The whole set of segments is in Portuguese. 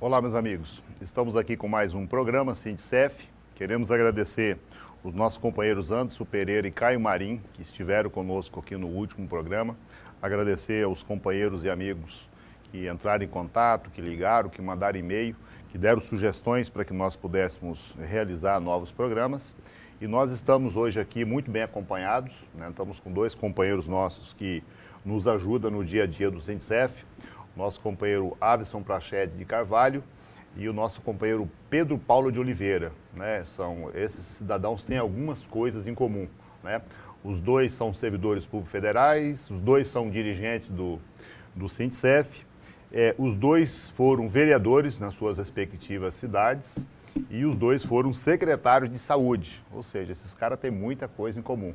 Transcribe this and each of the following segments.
Olá, meus amigos. Estamos aqui com mais um programa Sindicef. Queremos agradecer os nossos companheiros Anderson Pereira e Caio Marim, que estiveram conosco aqui no último programa. Agradecer aos companheiros e amigos que entraram em contato, que ligaram, que mandaram e-mail, que deram sugestões para que nós pudéssemos realizar novos programas. E nós estamos hoje aqui muito bem acompanhados, né? Estamos com dois companheiros nossos que nos ajudam no dia a dia do Sindicef. Nosso companheiro Abson Prachete de Carvalho e o nosso companheiro Pedro Paulo de Oliveira, né? Esses cidadãos têm algumas coisas em comum, né? Os dois são servidores públicos federais, os dois são dirigentes do Sindicef, os dois foram vereadores nas suas respectivas cidades e os dois foram secretários de saúde, ou seja, esses caras têm muita coisa em comum,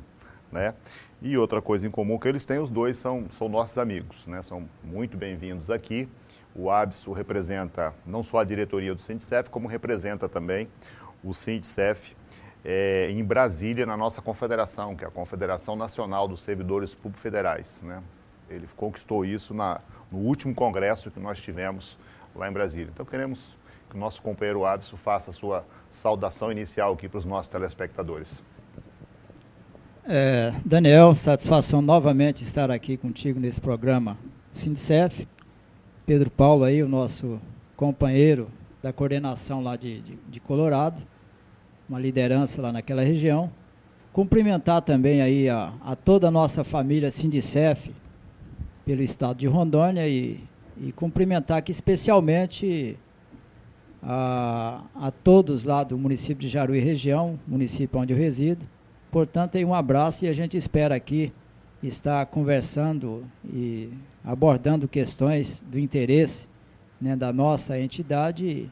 né? E outra coisa em comum que eles têm, os dois são nossos amigos, né? São muito bem-vindos aqui. O Abson representa não só a diretoria do Sindicef, como representa também o Sindicef em Brasília, na nossa confederação, que é a Confederação Nacional dos Servidores Públicos Federais, né? Ele conquistou isso no último congresso que nós tivemos lá em Brasília. Então queremos que o nosso companheiro Abson faça a sua saudação inicial aqui para os nossos telespectadores. Daniel, satisfação novamente estar aqui contigo nesse programa Sindicef. Pedro Paulo aí, o nosso companheiro da coordenação lá de Colorado, uma liderança lá naquela região. Cumprimentar também aí a toda a nossa família Sindicef pelo estado de Rondônia e cumprimentar aqui especialmente a todos lá do município de Jaruí região, município onde eu resido. Portanto, aí um abraço e a gente espera aqui estar conversando e abordando questões do interesse, né, da nossa entidade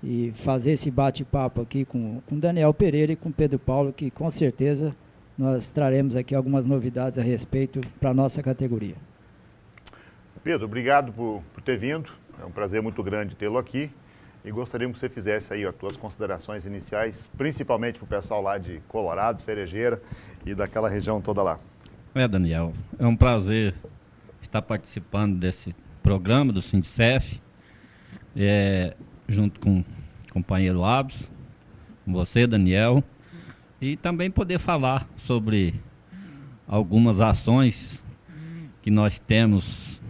e fazer esse bate-papo aqui com Daniel Pereira e com Pedro Paulo, que com certeza nós traremos aqui algumas novidades a respeito para a nossa categoria. Pedro, obrigado por ter vindo, é um prazer muito grande tê-lo aqui. E gostaríamos que você fizesse aí as tuas considerações iniciais, principalmente para o pessoal lá de Colorado, Cerejeira e daquela região toda lá. Daniel, é um prazer estar participando desse programa do Sindicef, junto com o companheiro Abson, com você, Daniel, e também poder falar sobre algumas ações que nós temos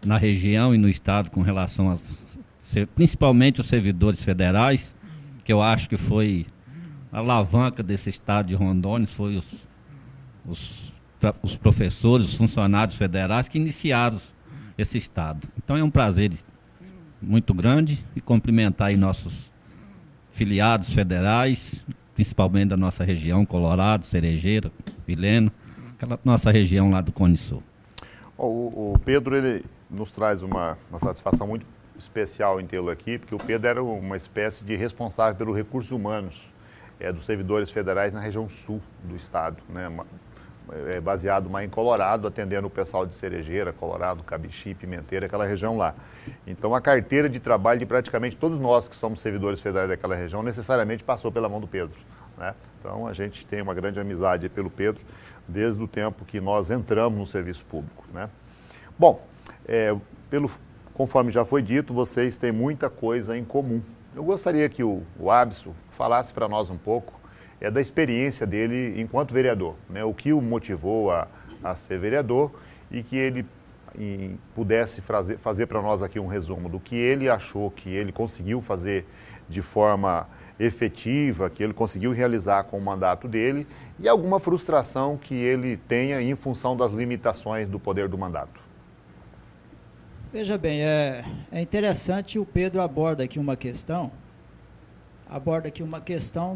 na região e no estado com relação principalmente os servidores federais, que eu acho que foi a alavanca desse estado de Rondônia, foi os professores, os funcionários federais que iniciaram esse estado. Então é um prazer muito grande e cumprimentar aí nossos filiados federais, principalmente da nossa região, Colorado, Cerejeira, Vilhena, aquela nossa região lá do Cone Sul. O Pedro, ele nos traz uma satisfação muito especial em tê-lo aqui, porque o Pedro era uma espécie de responsável pelos recursos humanos dos servidores federais na região sul do estado, né? Baseado mais em Colorado, atendendo o pessoal de Cerejeira, Colorado, Cabixi, Pimenteira, aquela região lá. Então a carteira de trabalho de praticamente todos nós que somos servidores federais daquela região necessariamente passou pela mão do Pedro, né? Então a gente tem uma grande amizade pelo Pedro desde o tempo que nós entramos no serviço público, né? Bom, conforme já foi dito, vocês têm muita coisa em comum. Eu gostaria que o Abson falasse para nós um pouco da experiência dele enquanto vereador, né? O que o motivou a ser vereador e que ele pudesse fazer para nós aqui um resumo do que ele achou que ele conseguiu fazer de forma efetiva, que ele conseguiu realizar com o mandato dele e alguma frustração que ele tenha em função das limitações do poder do mandato. Veja bem, é interessante, o Pedro aborda aqui uma questão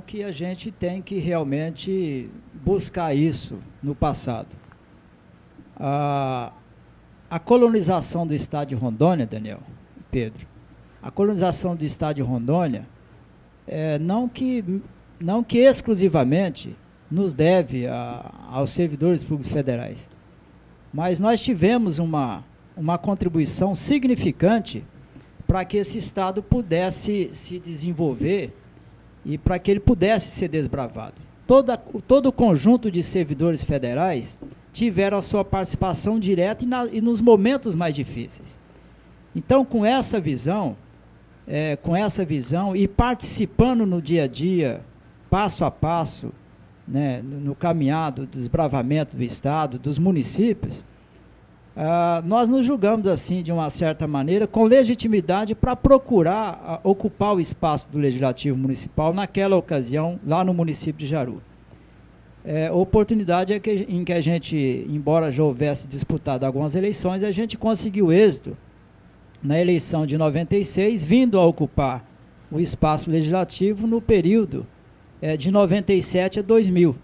que a gente tem que realmente buscar isso no passado. A colonização do estado de Rondônia, Daniel, Pedro, a colonização do estado de Rondônia, não que exclusivamente nos deve aos servidores públicos federais, mas nós tivemos uma contribuição significante para que esse estado pudesse se desenvolver e para que ele pudesse ser desbravado. Todo o conjunto de servidores federais tiveram a sua participação direta e nos momentos mais difíceis. Então, com essa visão, com essa visão e participando no dia a dia, passo a passo, né, no caminhado do desbravamento do Estado, dos municípios, nós nos julgamos assim, de uma certa maneira, com legitimidade para procurar ocupar o espaço do Legislativo Municipal naquela ocasião, lá no município de Jaru. Oportunidade em que a gente, embora já houvesse disputado algumas eleições, a gente conseguiu êxito na eleição de 96, vindo a ocupar o espaço legislativo no período de 97 a 2000.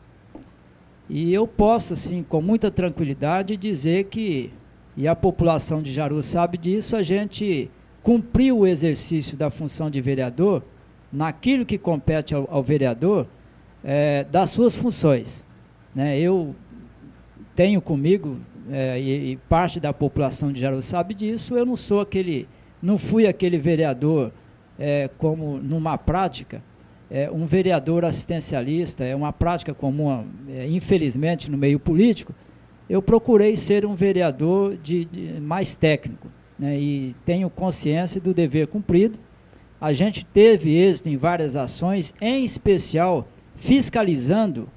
E eu posso, assim, com muita tranquilidade, dizer que, e a população de Jaru sabe disso, a gente cumpriu o exercício da função de vereador, naquilo que compete ao vereador, das suas funções. Né? Eu tenho comigo, e parte da população de Jaru sabe disso, eu não fui aquele vereador, como numa prática, um vereador assistencialista, é uma prática comum, infelizmente, no meio político. Eu procurei ser um vereador mais técnico, né, e tenho consciência do dever cumprido. A gente teve êxito em várias ações, em especial fiscalizando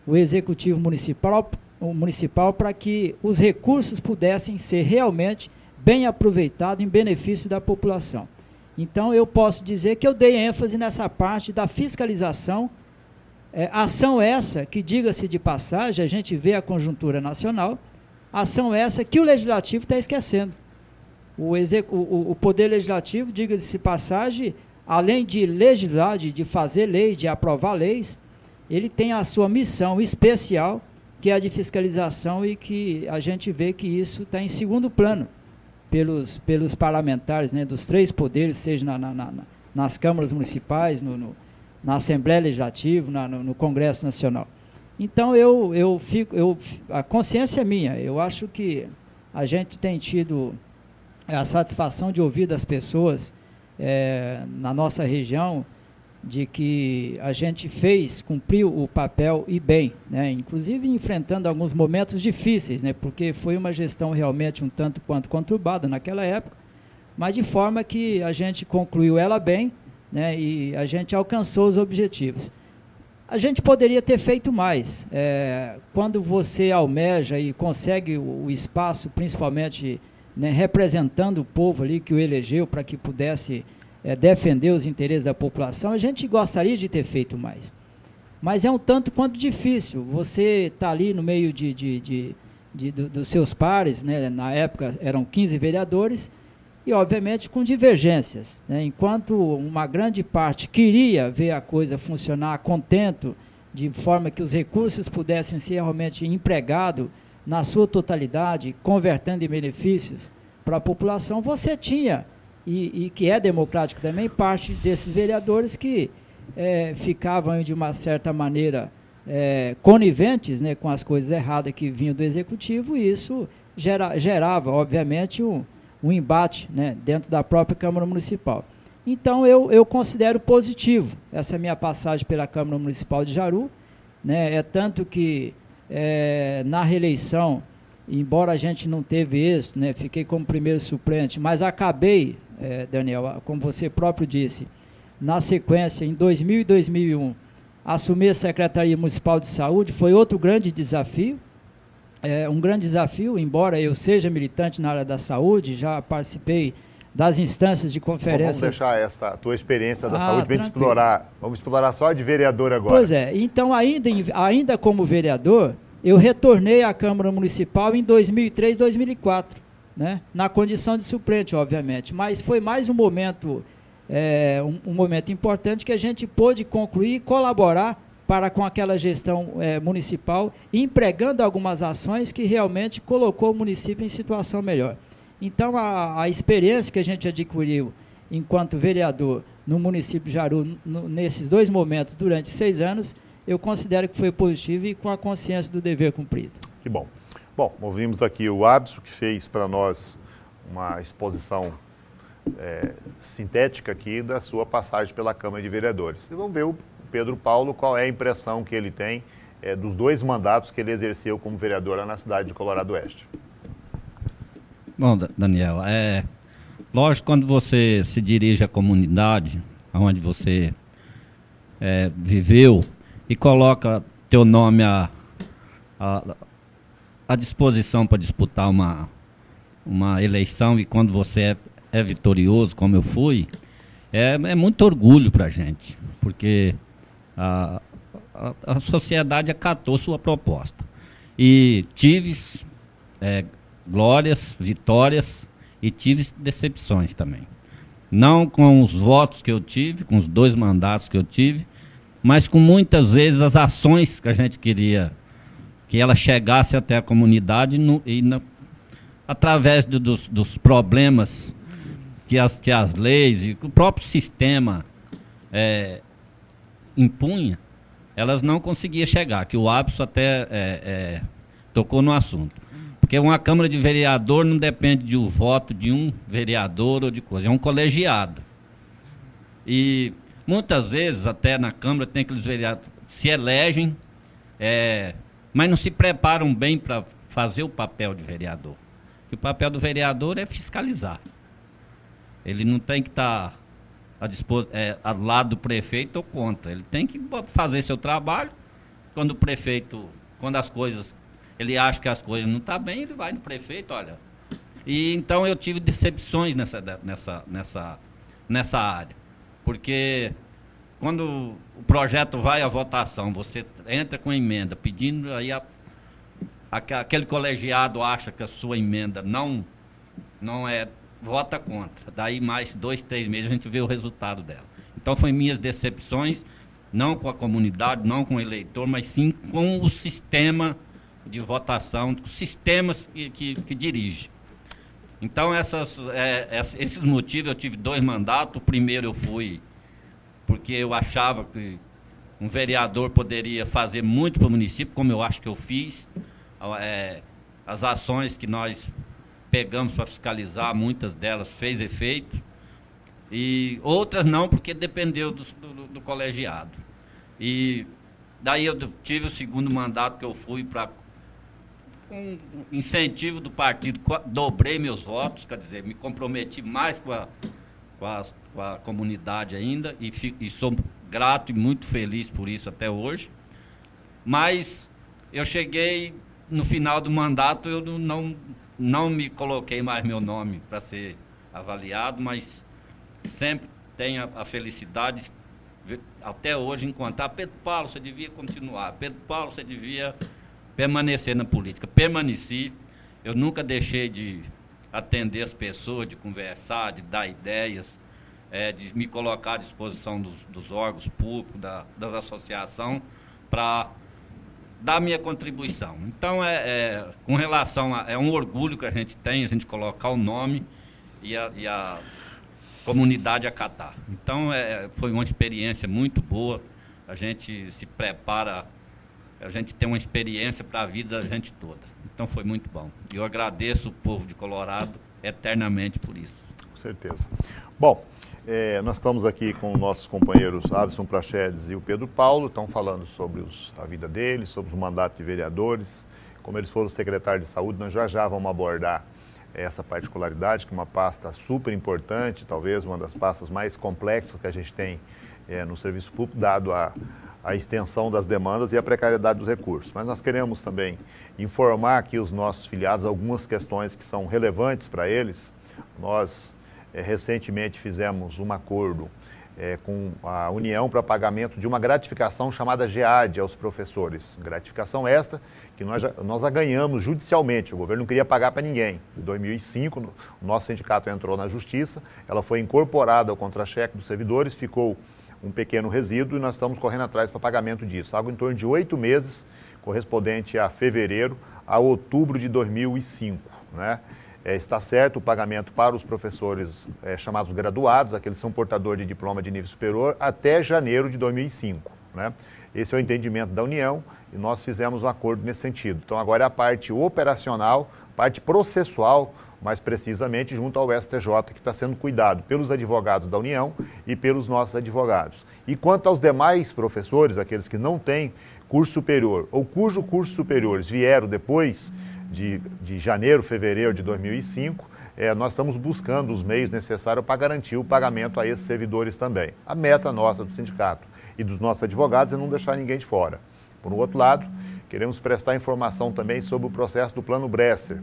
o Executivo Municipal para que os recursos pudessem ser realmente bem aproveitados em benefício da população. Então, eu posso dizer que eu dei ênfase nessa parte da fiscalização, ação essa que, diga-se de passagem, a gente vê a conjuntura nacional, ação essa que o Legislativo está esquecendo. O Poder Legislativo, diga-se de passagem, além de legislar, de fazer lei, de aprovar leis, ele tem a sua missão especial, que é a de fiscalização, e que a gente vê que isso está em segundo plano pelos parlamentares, né, dos três poderes, seja nas câmaras municipais, na Assembleia Legislativa, no Congresso Nacional. Então, a consciência é minha, eu acho que a gente tem tido a satisfação de ouvir das pessoas na nossa região, de que a gente cumpriu o papel e bem, né? Inclusive enfrentando alguns momentos difíceis, né? Porque foi uma gestão realmente um tanto quanto conturbada naquela época, mas de forma que a gente concluiu ela bem, né? E a gente alcançou os objetivos. A gente poderia ter feito mais. Quando você almeja e consegue o espaço, principalmente, né, representando o povo ali que o elegeu para que pudesse defender os interesses da população, a gente gostaria de ter feito mais. Mas é um tanto quanto difícil. Você está ali no meio dos seus pares, né? Na época eram 15 vereadores, e obviamente com divergências, né? Enquanto uma grande parte queria ver a coisa funcionar contento, de forma que os recursos pudessem ser realmente empregados na sua totalidade, convertendo em benefícios para a população, você tinha, e que é democrático também, parte desses vereadores que ficavam de uma certa maneira coniventes, né, com as coisas erradas que vinham do Executivo, e isso gerava, obviamente, um embate, né, dentro da própria Câmara Municipal. Então, eu considero positivo essa minha passagem pela Câmara Municipal de Jaru, né, tanto que na reeleição, embora a gente não teve êxito, né, fiquei como primeiro suplente, mas acabei, Daniel, como você próprio disse, na sequência, em 2000 e 2001, assumir a Secretaria Municipal de Saúde foi outro grande desafio, um grande desafio, embora eu seja militante na área da saúde, já participei das instâncias de conferências. Então, vamos deixar essa tua experiência da saúde bem explorar. Vamos explorar só a de vereador agora. Pois é, então ainda como vereador, eu retornei à Câmara Municipal em 2003, 2004, né? Na condição de suplente, obviamente, mas foi mais um momento, um momento importante que a gente pôde concluir e colaborar com aquela gestão municipal, empregando algumas ações que realmente colocou o município em situação melhor. Então, a experiência que a gente adquiriu enquanto vereador no município de Jaru, nesses dois momentos, durante 6 anos, eu considero que foi positivo e com a consciência do dever cumprido. Que bom. Bom, ouvimos aqui o Abso, que fez para nós uma exposição sintética aqui da sua passagem pela Câmara de Vereadores. E vamos ver o Pedro Paulo, qual é a impressão que ele tem dos 2 mandatos que ele exerceu como vereador lá na cidade de Colorado Oeste. Bom, Daniel, Lógico, quando você se dirige à comunidade, onde você viveu, e coloca teu nome à disposição para disputar uma eleição, e quando você é vitorioso, como eu fui, é muito orgulho para a gente, porque a sociedade acatou sua proposta. E tive glórias, vitórias, e tive decepções também. Não com os votos que eu tive, com os 2 mandatos que eu tive, mas com muitas vezes as ações que a gente queria que ela chegasse até a comunidade através dos problemas que as leis e o próprio sistema impunha, elas não conseguiam chegar, que o Abson até tocou no assunto. Porque uma Câmara de Vereador não depende do voto de um vereador ou de coisa, é um colegiado. E muitas vezes, até na Câmara, tem aqueles vereadores que se elegem, mas não se preparam bem para fazer o papel de vereador. E o papel do vereador é fiscalizar. Ele não tem que estar ao lado do prefeito ou contra. Ele tem que fazer seu trabalho. Quando o prefeito, ele acha que as coisas não estão bem, ele vai no prefeito, olha. E então eu tive decepções nessa área. Porque quando o projeto vai à votação, você entra com emenda pedindo, aí aquele colegiado acha que a sua emenda não vota contra. Daí mais 2, 3 meses a gente vê o resultado dela. Então foi minhas decepções, não com a comunidade, não com o eleitor, mas sim com o sistema de votação, os sistemas que dirige. Então esses motivos, eu tive 2 mandatos. O primeiro eu fui porque eu achava que um vereador poderia fazer muito para o município, como eu acho que eu fiz. As ações que nós pegamos para fiscalizar, muitas delas fez efeito, e outras não, porque dependeu do colegiado. E daí eu tive o segundo mandato, que eu fui com incentivo do partido, dobrei meus votos, quer dizer, me comprometi mais com a comunidade ainda, e sou grato e muito feliz por isso até hoje. Mas eu cheguei no final do mandato, eu não me coloquei mais meu nome para ser avaliado, mas sempre tenho a felicidade, até hoje, encontrar Pedro Paulo, você devia continuar, Pedro Paulo, você devia permanecer na política. Permaneci, eu nunca deixei de atender as pessoas, de conversar, de dar ideias, de me colocar à disposição dos órgãos públicos, das associações, para dar minha contribuição. Então, com relação é um orgulho que a gente tem, a gente colocar o nome e a comunidade acatar. Então, foi uma experiência muito boa, a gente se prepara, a gente tem uma experiência para a vida da gente toda. Então, foi muito bom. E eu agradeço o povo de Colorado eternamente por isso. Com certeza. Bom, nós estamos aqui com nossos companheiros Abson Prachedes e o Pedro Paulo, estão falando sobre a vida deles, sobre os mandatos de vereadores, como eles foram secretários de saúde. Nós já vamos abordar essa particularidade, que é uma pasta super importante, talvez uma das pastas mais complexas que a gente tem no serviço público, dado a extensão das demandas e a precariedade dos recursos. Mas nós queremos também informar aqui os nossos filiados algumas questões que são relevantes para eles. Nós recentemente fizemos um acordo com a União para pagamento de uma gratificação chamada GEAD aos professores. Gratificação esta que nós a ganhamos judicialmente, o governo não queria pagar para ninguém. Em 2005, o nosso sindicato entrou na justiça, ela foi incorporada ao contra-cheque dos servidores, ficou um pequeno resíduo e nós estamos correndo atrás para pagamento disso. Algo em torno de 8 meses, correspondente a fevereiro a outubro de 2005, né? Está certo o pagamento para os professores chamados graduados, aqueles que são portadores de diploma de nível superior, até janeiro de 2005. Né? Esse é o entendimento da União e nós fizemos um acordo nesse sentido. Então agora é a parte operacional, parte processual, mais precisamente junto ao STJ, que está sendo cuidado pelos advogados da União e pelos nossos advogados. E quanto aos demais professores, aqueles que não têm curso superior ou cujo curso superiores vieram depois de janeiro, fevereiro de 2005, nós estamos buscando os meios necessários para garantir o pagamento a esses servidores também. A meta nossa do sindicato e dos nossos advogados é não deixar ninguém de fora. Por outro lado, queremos prestar informação também sobre o processo do Plano Bresser.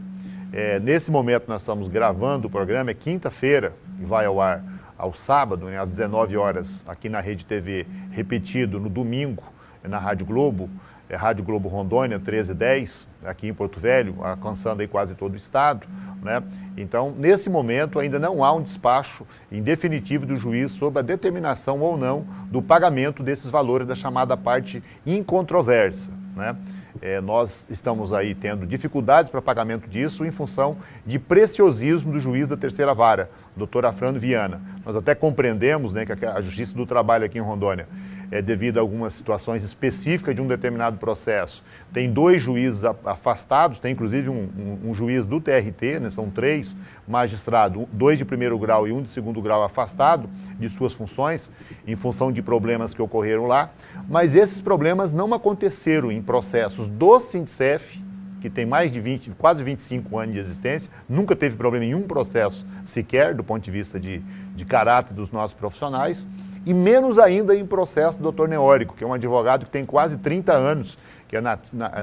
Nesse momento nós estamos gravando o programa, é quinta-feira e vai ao ar ao sábado, né, às 19 horas, aqui na Rede TV, repetido no domingo, na Rádio Globo, Rádio Globo Rondônia, 1310, aqui em Porto Velho, alcançando aí quase todo o estado, né? Então, nesse momento, ainda não há um despacho em definitivo do juiz sobre a determinação ou não do pagamento desses valores da chamada parte incontroversa, né? Nós estamos aí tendo dificuldades para pagamento disso em função de preciosismo do juiz da terceira vara, doutor Afrânio Viana. Nós até compreendemos, né, que a Justiça do Trabalho aqui em Rondônia, devido a algumas situações específicas de um determinado processo, tem 2 juízes afastados, tem inclusive um juiz do TRT, né, são 3 magistrados, 2 de primeiro grau e 1 de segundo grau afastado de suas funções, em função de problemas que ocorreram lá, mas esses problemas não aconteceram em processos do Sindicef, que tem mais de 20, quase 25 anos de existência, nunca teve problema em um processo sequer, do ponto de vista de caráter dos nossos profissionais, e menos ainda em processo do Dr. Neórico, que é um advogado que tem quase 30 anos, que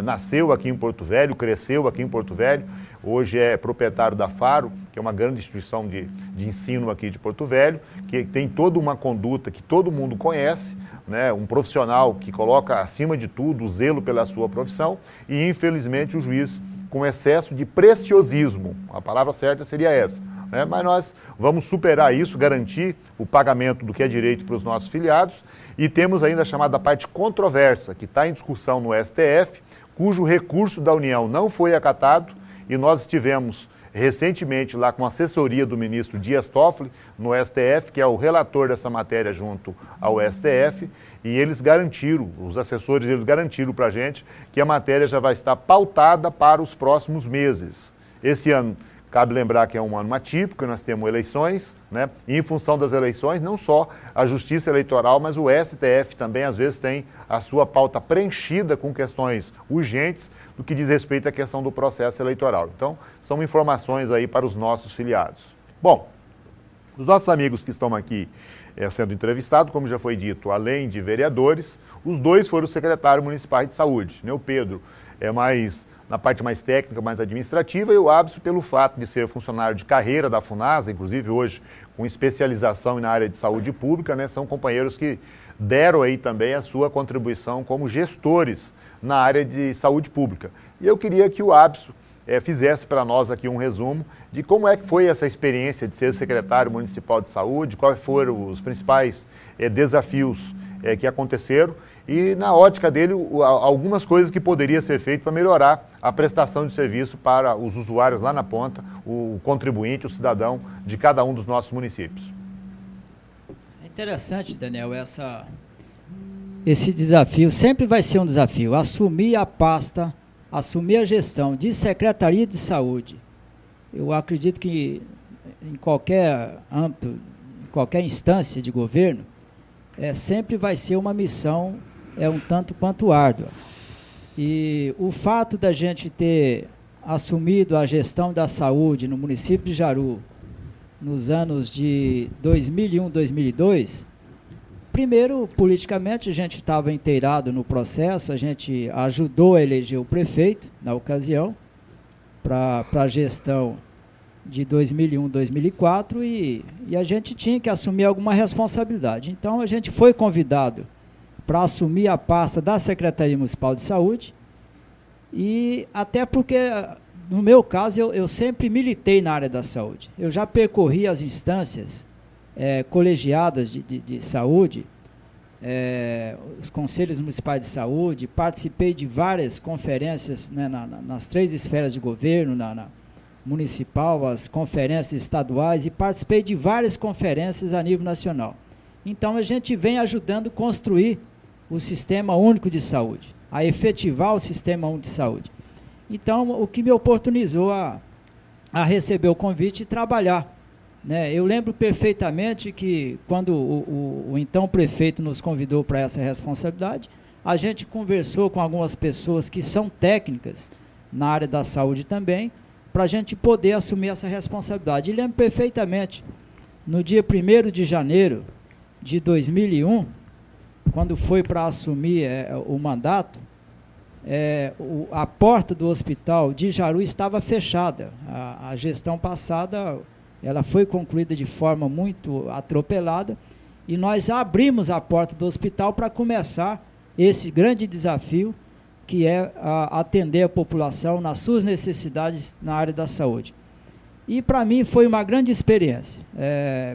nasceu aqui em Porto Velho, cresceu aqui em Porto Velho, hoje é proprietário da Faro, que é uma grande instituição de ensino aqui de Porto Velho, que tem toda uma conduta que todo mundo conhece, né, um profissional que coloca acima de tudo o zelo pela sua profissão, e infelizmente o juiz com excesso de preciosismo, a palavra certa seria essa, né? Mas nós vamos superar isso, garantir o pagamento do que é direito para os nossos filiados, e temos ainda a chamada parte controversa, que está em discussão no STF, cujo recurso da União não foi acatado, e nós estivemos recentemente lá com a assessoria do ministro Dias Toffoli no STF, que é o relator dessa matéria junto ao STF, e eles garantiram, os assessores eles garantiram para a gente que a matéria já vai estar pautada para os próximos meses. Esse ano, cabe lembrar que é um ano atípico, nós temos eleições, né? E em função das eleições, não só a Justiça Eleitoral, mas o STF também às vezes tem a sua pauta preenchida com questões urgentes do que diz respeito à questão do processo eleitoral. Então, são informações aí para os nossos filiados. Bom, os nossos amigos que estão aqui sendo entrevistados, como já foi dito, além de vereadores, os 2 foram secretários municipais de saúde, né? O Pedro é mais na parte mais técnica, mais administrativa, e o Abso pelo fato de ser funcionário de carreira da FUNASA, inclusive hoje com especialização na área de saúde pública, né, são companheiros que deram aí também a sua contribuição como gestores na área de saúde pública. E eu queria que o Abso fizesse para nós aqui um resumo de como é que foi essa experiência de ser secretário municipal de saúde, quais foram os principais desafios que aconteceram, e na ótica dele, algumas coisas que poderia ser feito para melhorar a prestação de serviço para os usuários lá na ponta, o contribuinte, o cidadão de cada um dos nossos municípios. É interessante, Daniel, esse desafio sempre vai ser um desafio, assumir a pasta, assumir a gestão de Secretaria de Saúde. Eu acredito que em qualquer âmbito, em qualquer instância de governo, sempre vai ser uma missão um tanto quanto árdua. E o fato da gente ter assumido a gestão da saúde no município de Jaru nos anos de 2001, 2002, primeiro, politicamente, a gente estava inteirado no processo, a gente ajudou a eleger o prefeito, na ocasião, para a gestão de 2001, 2004, e a gente tinha que assumir alguma responsabilidade. Então, a gente foi convidado para assumir a pasta da Secretaria Municipal de Saúde, e até porque, no meu caso, eu sempre militei na área da saúde. Eu já percorri as instâncias colegiadas de saúde, os conselhos municipais de saúde, participei de várias conferências, né, nas 3 esferas de governo, na municipal, as conferências estaduais, e participei de várias conferências a nível nacional. Então, a gente vem ajudando a construir o Sistema Único de Saúde, a efetivar o Sistema Único de Saúde. Então, o que me oportunizou a receber o convite e trabalhar, né? Eu lembro perfeitamente que quando o então prefeito nos convidou para essa responsabilidade, a gente conversou com algumas pessoas que são técnicas na área da saúde também, para a gente poder assumir essa responsabilidade. E lembro perfeitamente, no dia 1º de janeiro de 2001, quando foi para assumir o mandato, a porta do hospital de Jaru estava fechada. A gestão passada, ela foi concluída de forma muito atropelada, e nós abrimos a porta do hospital para começar esse grande desafio, que é atender a população nas suas necessidades na área da saúde. E para mim foi uma grande experiência.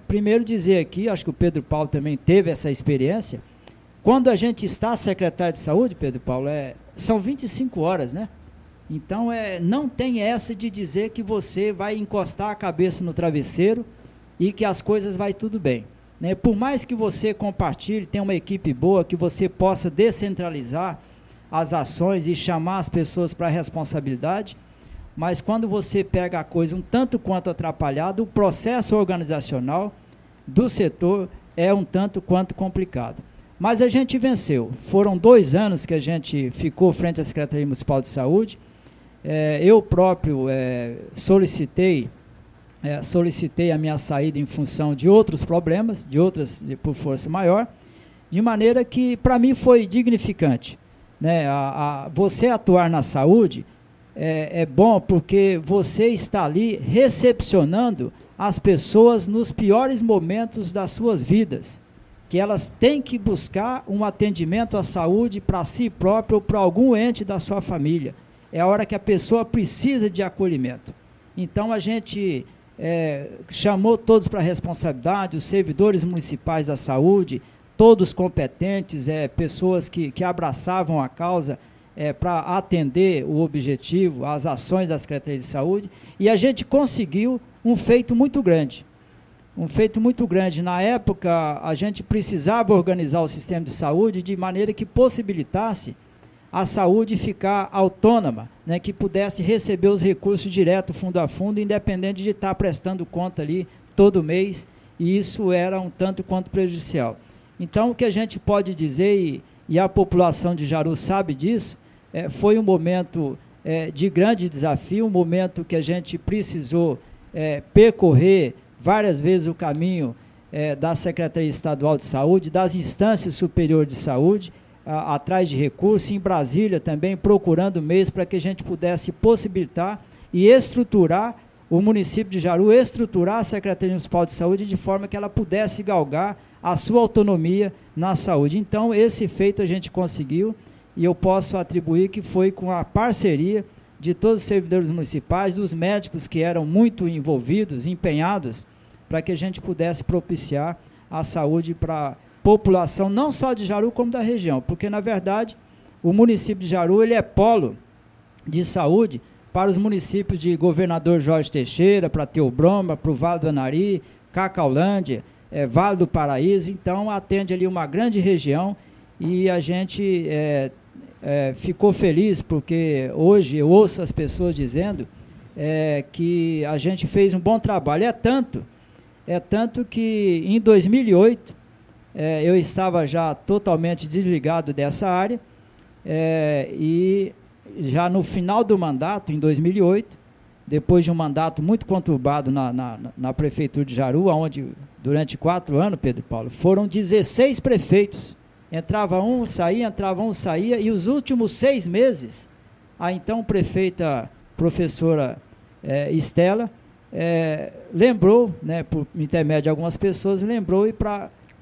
Primeiro dizer aqui, acho que o Pedro Paulo também teve essa experiência, quando a gente está secretário de saúde, Pedro Paulo, são 25 horas, né? Então, não tem essa de dizer que você vai encostar a cabeça no travesseiro e que as coisas vai tudo bem, né? Por mais que você compartilhe, tenha uma equipe boa, que você possa descentralizar as ações e chamar as pessoas para a responsabilidade, mas quando você pega a coisa um tanto quanto atrapalhada, o processo organizacional do setor é um tanto quanto complicado. Mas a gente venceu. Foram 2 anos que a gente ficou frente à Secretaria Municipal de Saúde. Eu próprio solicitei a minha saída em função de outros problemas, por força maior, de maneira que para mim foi dignificante, né? Você atuar na saúde é bom porque você está ali recepcionando as pessoas nos piores momentos das suas vidas, que elas têm que buscar um atendimento à saúde para si própria ou para algum ente da sua família. É a hora que a pessoa precisa de acolhimento. Então, a gente chamou todos para a responsabilidade, os servidores municipais da saúde, todos competentes, pessoas que abraçavam a causa para atender o objetivo, as ações da Secretaria de Saúde, e a gente conseguiu um feito muito grande. Na época, a gente precisava organizar o sistema de saúde de maneira que possibilitasse a saúde ficar autônoma, né, que pudesse receber os recursos direto, fundo a fundo, independente de estar prestando conta ali todo mês, e isso era um tanto quanto prejudicial. Então, o que a gente pode dizer, e a população de Jaru sabe disso, foi um momento de grande desafio, um momento que a gente precisou percorrer várias vezes o caminho da Secretaria Estadual de Saúde, das instâncias superiores de saúde, atrás de recursos, em Brasília também, procurando meios para que a gente pudesse possibilitar e estruturar o município de Jaru, estruturar a Secretaria Municipal de Saúde de forma que ela pudesse galgar a sua autonomia na saúde. Então, esse feito a gente conseguiu, e eu posso atribuir que foi com a parceria de todos os servidores municipais, dos médicos que eram muito envolvidos, empenhados, para que a gente pudesse propiciar a saúde para a população, não só de Jaru, como da região, porque, na verdade, o município de Jaru ele é polo de saúde para os municípios de Governador Jorge Teixeira, para Teobroma, para o Vale do Anari, Cacaulândia, Vale do Paraíso. Então, atende ali uma grande região, e a gente ficou feliz porque hoje eu ouço as pessoas dizendo que a gente fez um bom trabalho. É tanto que em 2008 eu estava já totalmente desligado dessa área, e já no final do mandato, em 2008, depois de um mandato muito conturbado na Prefeitura de Jaru, onde durante 4 anos, Pedro Paulo, foram 16 prefeitos. Entrava um, saía, e os últimos 6 meses, a então prefeita professora Estela lembrou, né, por intermédio de algumas pessoas, lembrou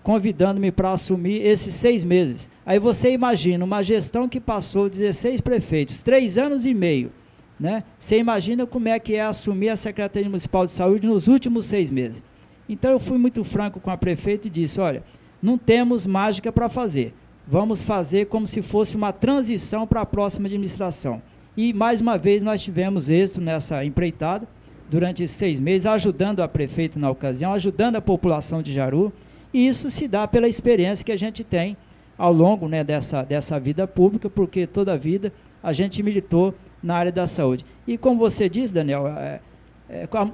convidando-me para assumir esses 6 meses. Aí você imagina, uma gestão que passou 16 prefeitos, 3 anos e meio, né? Você imagina como é que é assumir a Secretaria Municipal de Saúde nos últimos 6 meses. Então eu fui muito franco com a prefeita e disse, olha, não temos mágica para fazer, vamos fazer como se fosse uma transição para a próxima administração. E mais uma vez nós tivemos êxito nessa empreitada, durante esses 6 meses, ajudando a prefeita na ocasião, ajudando a população de Jaru, e isso se dá pela experiência que a gente tem ao longo, né, dessa vida pública, porque toda a vida a gente militou na área da saúde. E como você disse, Daniel,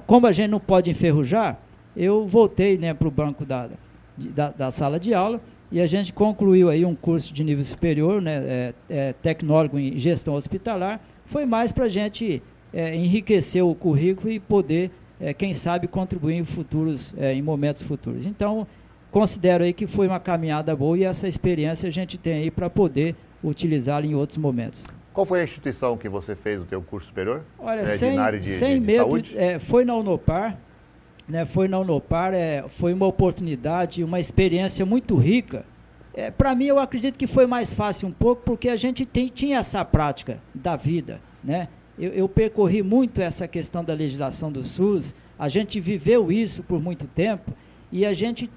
como a gente não pode enferrujar, eu voltei, né, para o banco da sala de aula, e a gente concluiu aí um curso de nível superior, né, tecnólogo em gestão hospitalar. Foi mais para a gente enriquecer o currículo e poder, quem sabe, contribuir em momentos futuros. Então, considero aí que foi uma caminhada boa e essa experiência a gente tem aí para poder utilizá-la em outros momentos. Qual foi a instituição que você fez o teu curso superior? Olha, sem medo, saúde? Foi na Unopar, né, foi uma oportunidade, uma experiência muito rica. Para mim, eu acredito que foi mais fácil um pouco, porque a gente tinha essa prática da vida, né? Eu percorri muito essa questão da legislação do SUS, a gente viveu isso por muito tempo, e a gente,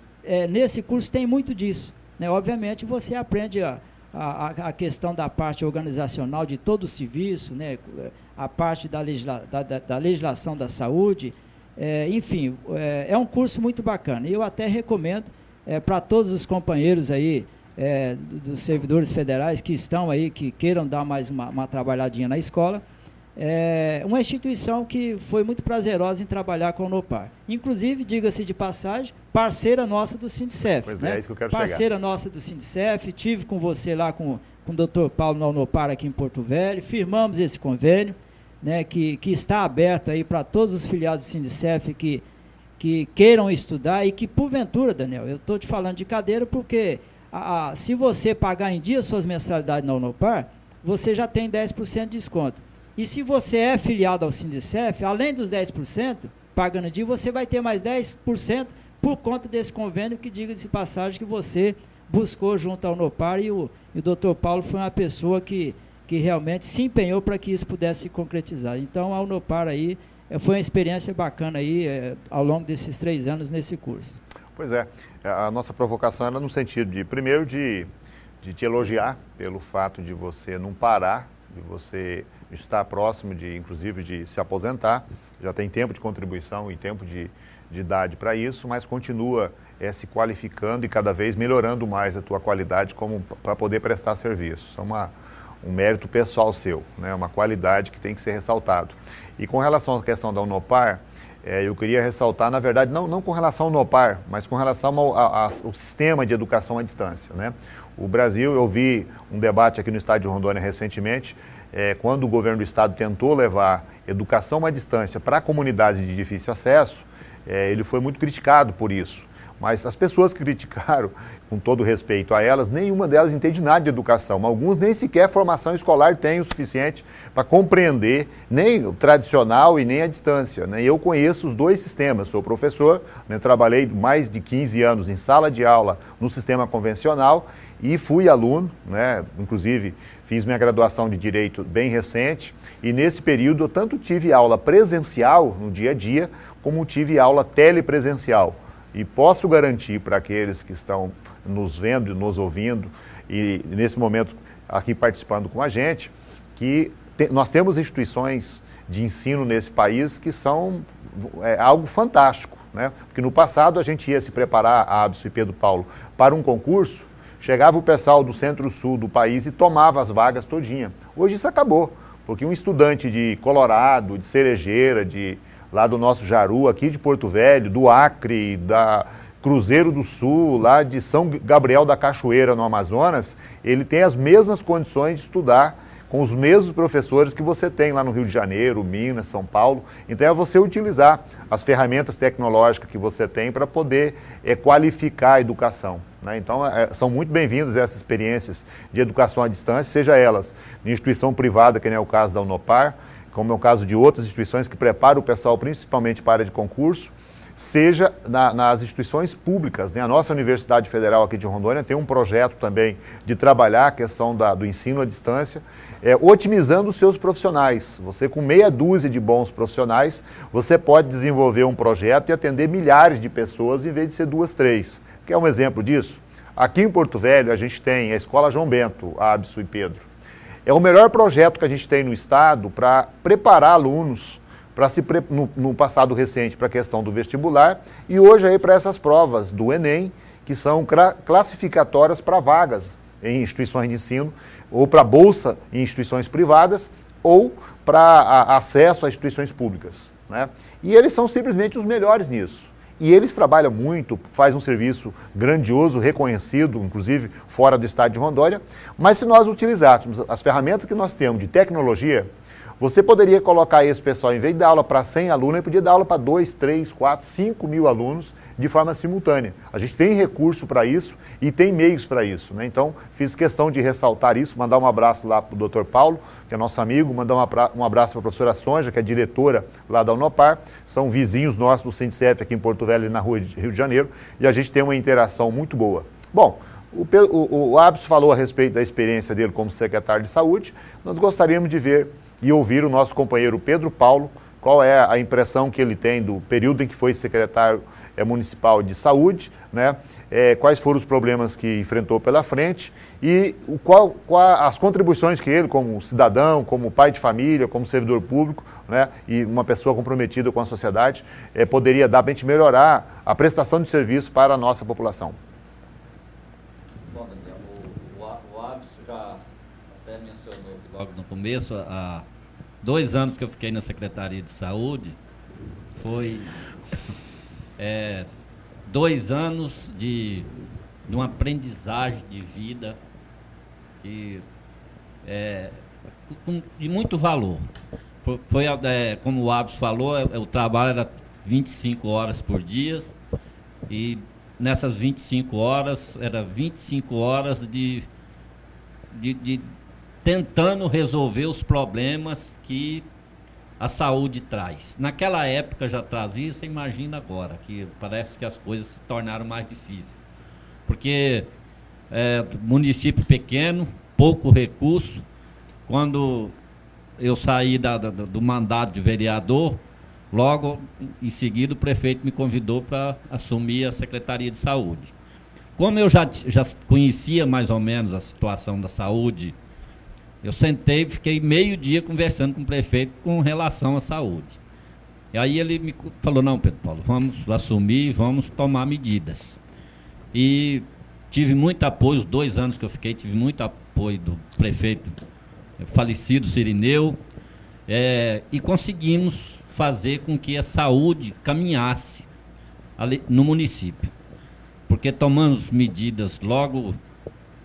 nesse curso, tem muito disso, né? Obviamente, você aprende a questão da parte organizacional de todo o serviço, né? A parte da legislação da saúde, enfim, é um curso muito bacana. E eu até recomendo para todos os companheiros aí, dos servidores federais que estão aí, que queiram dar mais uma trabalhadinha na escola, uma instituição que foi muito prazerosa em trabalhar com a Unopar. Inclusive, diga-se de passagem, parceira nossa do Sindicef. Pois né? É isso que eu quero parceira nossa do Sindicef, tive com você lá com o Dr. Paulo na Unopar aqui em Porto Velho, firmamos esse convênio, né, que está aberto aí para todos os filiados do Sindicef que queiram estudar e que, porventura, Daniel, eu estou te falando de cadeira porque se você pagar em dia suas mensalidades na Unopar, você já tem 10% de desconto. E se você é filiado ao Sindicef, além dos 10%, pagando em dia, você vai ter mais 10% por conta desse convênio que, diga-se passagem, que você buscou junto ao Unopar e o Dr. Paulo foi uma pessoa que realmente se empenhou para que isso pudesse se concretizar. Então, a Unopar aí foi uma experiência bacana aí ao longo desses 3 anos nesse curso. Pois é, a nossa provocação era no sentido de, primeiro, de te elogiar pelo fato de você não parar, de você estar próximo, inclusive, de se aposentar, já tem tempo de contribuição e tempo de idade para isso, mas continua se qualificando e cada vez melhorando mais a tua qualidade para poder prestar serviço. Isso é um mérito pessoal seu, né? Uma qualidade que tem que ser ressaltado. E com relação à questão da Unopar, eu queria ressaltar, na verdade, não com relação ao Unopar, mas com relação ao sistema de educação à distância, né? O Brasil, eu vi um debate aqui no estado de Rondônia recentemente, quando o governo do estado tentou levar educação à distância para comunidades de difícil acesso, ele foi muito criticado por isso. Mas as pessoas que criticaram, com todo respeito a elas, nenhuma delas entende nada de educação. Alguns nem sequer formação escolar têm o suficiente para compreender nem o tradicional e nem a distância, né? Eu conheço os dois sistemas, sou professor, né? Trabalhei mais de 15 anos em sala de aula no sistema convencional e fui aluno, né? Inclusive fiz minha graduação de Direito bem recente e nesse período eu tanto tive aula presencial no dia a dia, como tive aula telepresencial. E posso garantir para aqueles que estão nos vendo e nos ouvindo e nesse momento aqui participando com a gente, que nós temos instituições de ensino nesse país que são algo fantástico, né? Porque no passado a gente ia se preparar, a Abso e Pedro Paulo, para um concurso, chegava o pessoal do centro-sul do país e tomava as vagas todinha. Hoje isso acabou, porque um estudante de Colorado, de Cerejeira, lá do nosso Jaru, aqui de Porto Velho, do Acre, da Cruzeiro do Sul, lá de São Gabriel da Cachoeira, no Amazonas, ele tem as mesmas condições de estudar com os mesmos professores que você tem lá no Rio de Janeiro, Minas, São Paulo. Então é você utilizar as ferramentas tecnológicas que você tem para poder qualificar a educação, né? Então são muito bem-vindas essas experiências de educação à distância, seja elas em instituição privada, que nem é o caso da Unopar, como é o caso de outras instituições que preparam o pessoal principalmente para a área de concurso, seja nas instituições públicas, né? A nossa Universidade Federal aqui de Rondônia tem um projeto também de trabalhar a questão do ensino à distância, otimizando os seus profissionais. Você com meia dúzia de bons profissionais, você pode desenvolver um projeto e atender milhares de pessoas em vez de ser 2, 3. Quer um exemplo disso? Aqui em Porto Velho a gente tem a Escola João Bento, Abso e Pedro. É o melhor projeto que a gente tem no estado para preparar alunos no passado recente para a questão do vestibular e hoje aí para essas provas do Enem, que são classificatórias para vagas em instituições de ensino ou para bolsa em instituições privadas ou para acesso a instituições públicas, né? E eles são simplesmente os melhores nisso. E eles trabalham muito, fazem um serviço grandioso, reconhecido, inclusive fora do estado de Rondônia, mas se nós utilizarmos as ferramentas que nós temos de tecnologia, Você poderia colocar esse pessoal, em vez de dar aula para 100 alunos, ele podia dar aula para 2, 3, 4, 5 mil alunos de forma simultânea. A gente tem recurso para isso e tem meios para isso, né? Então, fiz questão de ressaltar isso, mandar um abraço lá para o Dr. Paulo, que é nosso amigo, mandar um abraço para a professora Sonja, que é diretora lá da Unopar, são vizinhos nossos do SINDCEF aqui em Porto Velho, na Rio de Janeiro, e a gente tem uma interação muito boa. Bom, o Abs falou a respeito da experiência dele como secretário de saúde. Nós gostaríamos de ver e ouvir o nosso companheiro Pedro Paulo, qual é a impressão que ele tem do período em que foi secretário municipal de saúde, né? Quais foram os problemas que enfrentou pela frente e qual as contribuições que ele, como cidadão, como pai de família, como servidor público, né? E uma pessoa comprometida com a sociedade, poderia dar para a gente melhorar a prestação de serviço para a nossa população. Bom, Daniel, o Abs já até mencionou que logo no começo, há 2 anos que eu fiquei na Secretaria de Saúde, foi 2 anos de uma aprendizagem de vida que de muito valor. Foi como o Abs falou, o trabalho era 25 horas por dia e nessas 25 horas, era 25 horas de tentando resolver os problemas que a saúde traz. Naquela época já trazia, você imagina agora, que parece que as coisas se tornaram mais difíceis. Porque município pequeno, pouco recurso. Quando eu saí do mandato de vereador, logo em seguida o prefeito me convidou para assumir a Secretaria de Saúde. Como eu já conhecia mais ou menos a situação da saúde, eu sentei e fiquei meio dia conversando com o prefeito com relação à saúde. E aí ele me falou, não, Pedro Paulo, vamos assumir, vamos tomar medidas. E tive muito apoio, os 2 anos que eu fiquei, tive muito apoio do prefeito falecido Cirineu, e conseguimos fazer com que a saúde caminhasse ali no município. Porque tomamos medidas logo...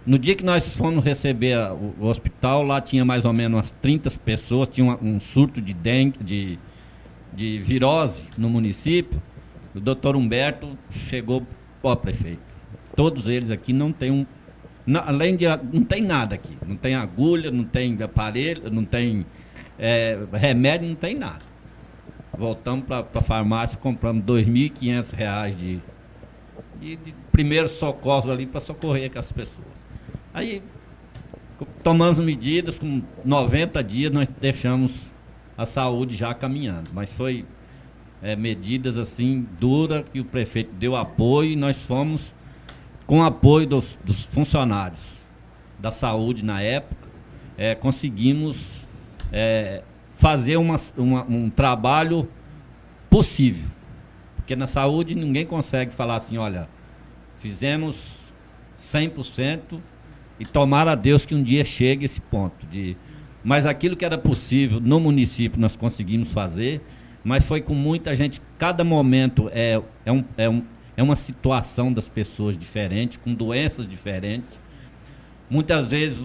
No dia que nós fomos receber o hospital, lá tinha mais ou menos umas 30 pessoas, tinha um surto de dengue, de virose no município. O doutor Humberto chegou, prefeito, todos eles aqui não tem não tem nada aqui, não tem agulha, não tem aparelho, não tem remédio, não tem nada. Voltamos para a farmácia, compramos R$ 2.500 de primeiros socorros ali para socorrer aquelas pessoas. Aí tomamos medidas, com 90 dias nós deixamos a saúde já caminhando, mas foi medidas assim duras que o prefeito deu apoio e nós fomos com o apoio dos funcionários da saúde na época, conseguimos fazer um trabalho possível, porque na saúde ninguém consegue falar assim, olha, fizemos 100%, e tomara a Deus que um dia chegue esse ponto. Mas aquilo que era possível no município nós conseguimos fazer, mas foi com muita gente. Cada momento é uma situação das pessoas diferente, com doenças diferentes. Muitas vezes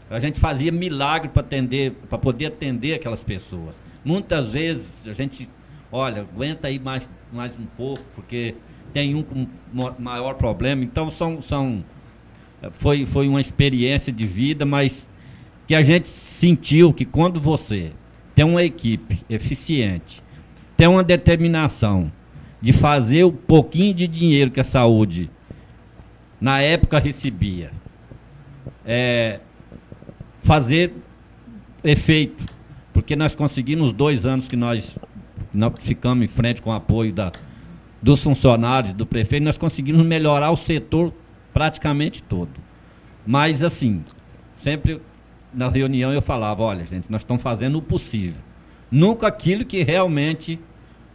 a gente fazia milagre para poder atender aquelas pessoas. Muitas vezes a gente, olha, aguenta aí mais um pouco, porque tem um com maior problema. Então foi uma experiência de vida, mas que a gente sentiu que quando você tem uma equipe eficiente, tem uma determinação de fazer o pouquinho de dinheiro que a saúde na época recebia, fazer efeito, porque nós conseguimos 2 anos que nós ficamos em frente com o apoio dos funcionários, do prefeito, nós conseguimos melhorar o setor praticamente todo. Mas assim, sempre na reunião eu falava, olha gente, nós estamos fazendo o possível. Nunca aquilo que realmente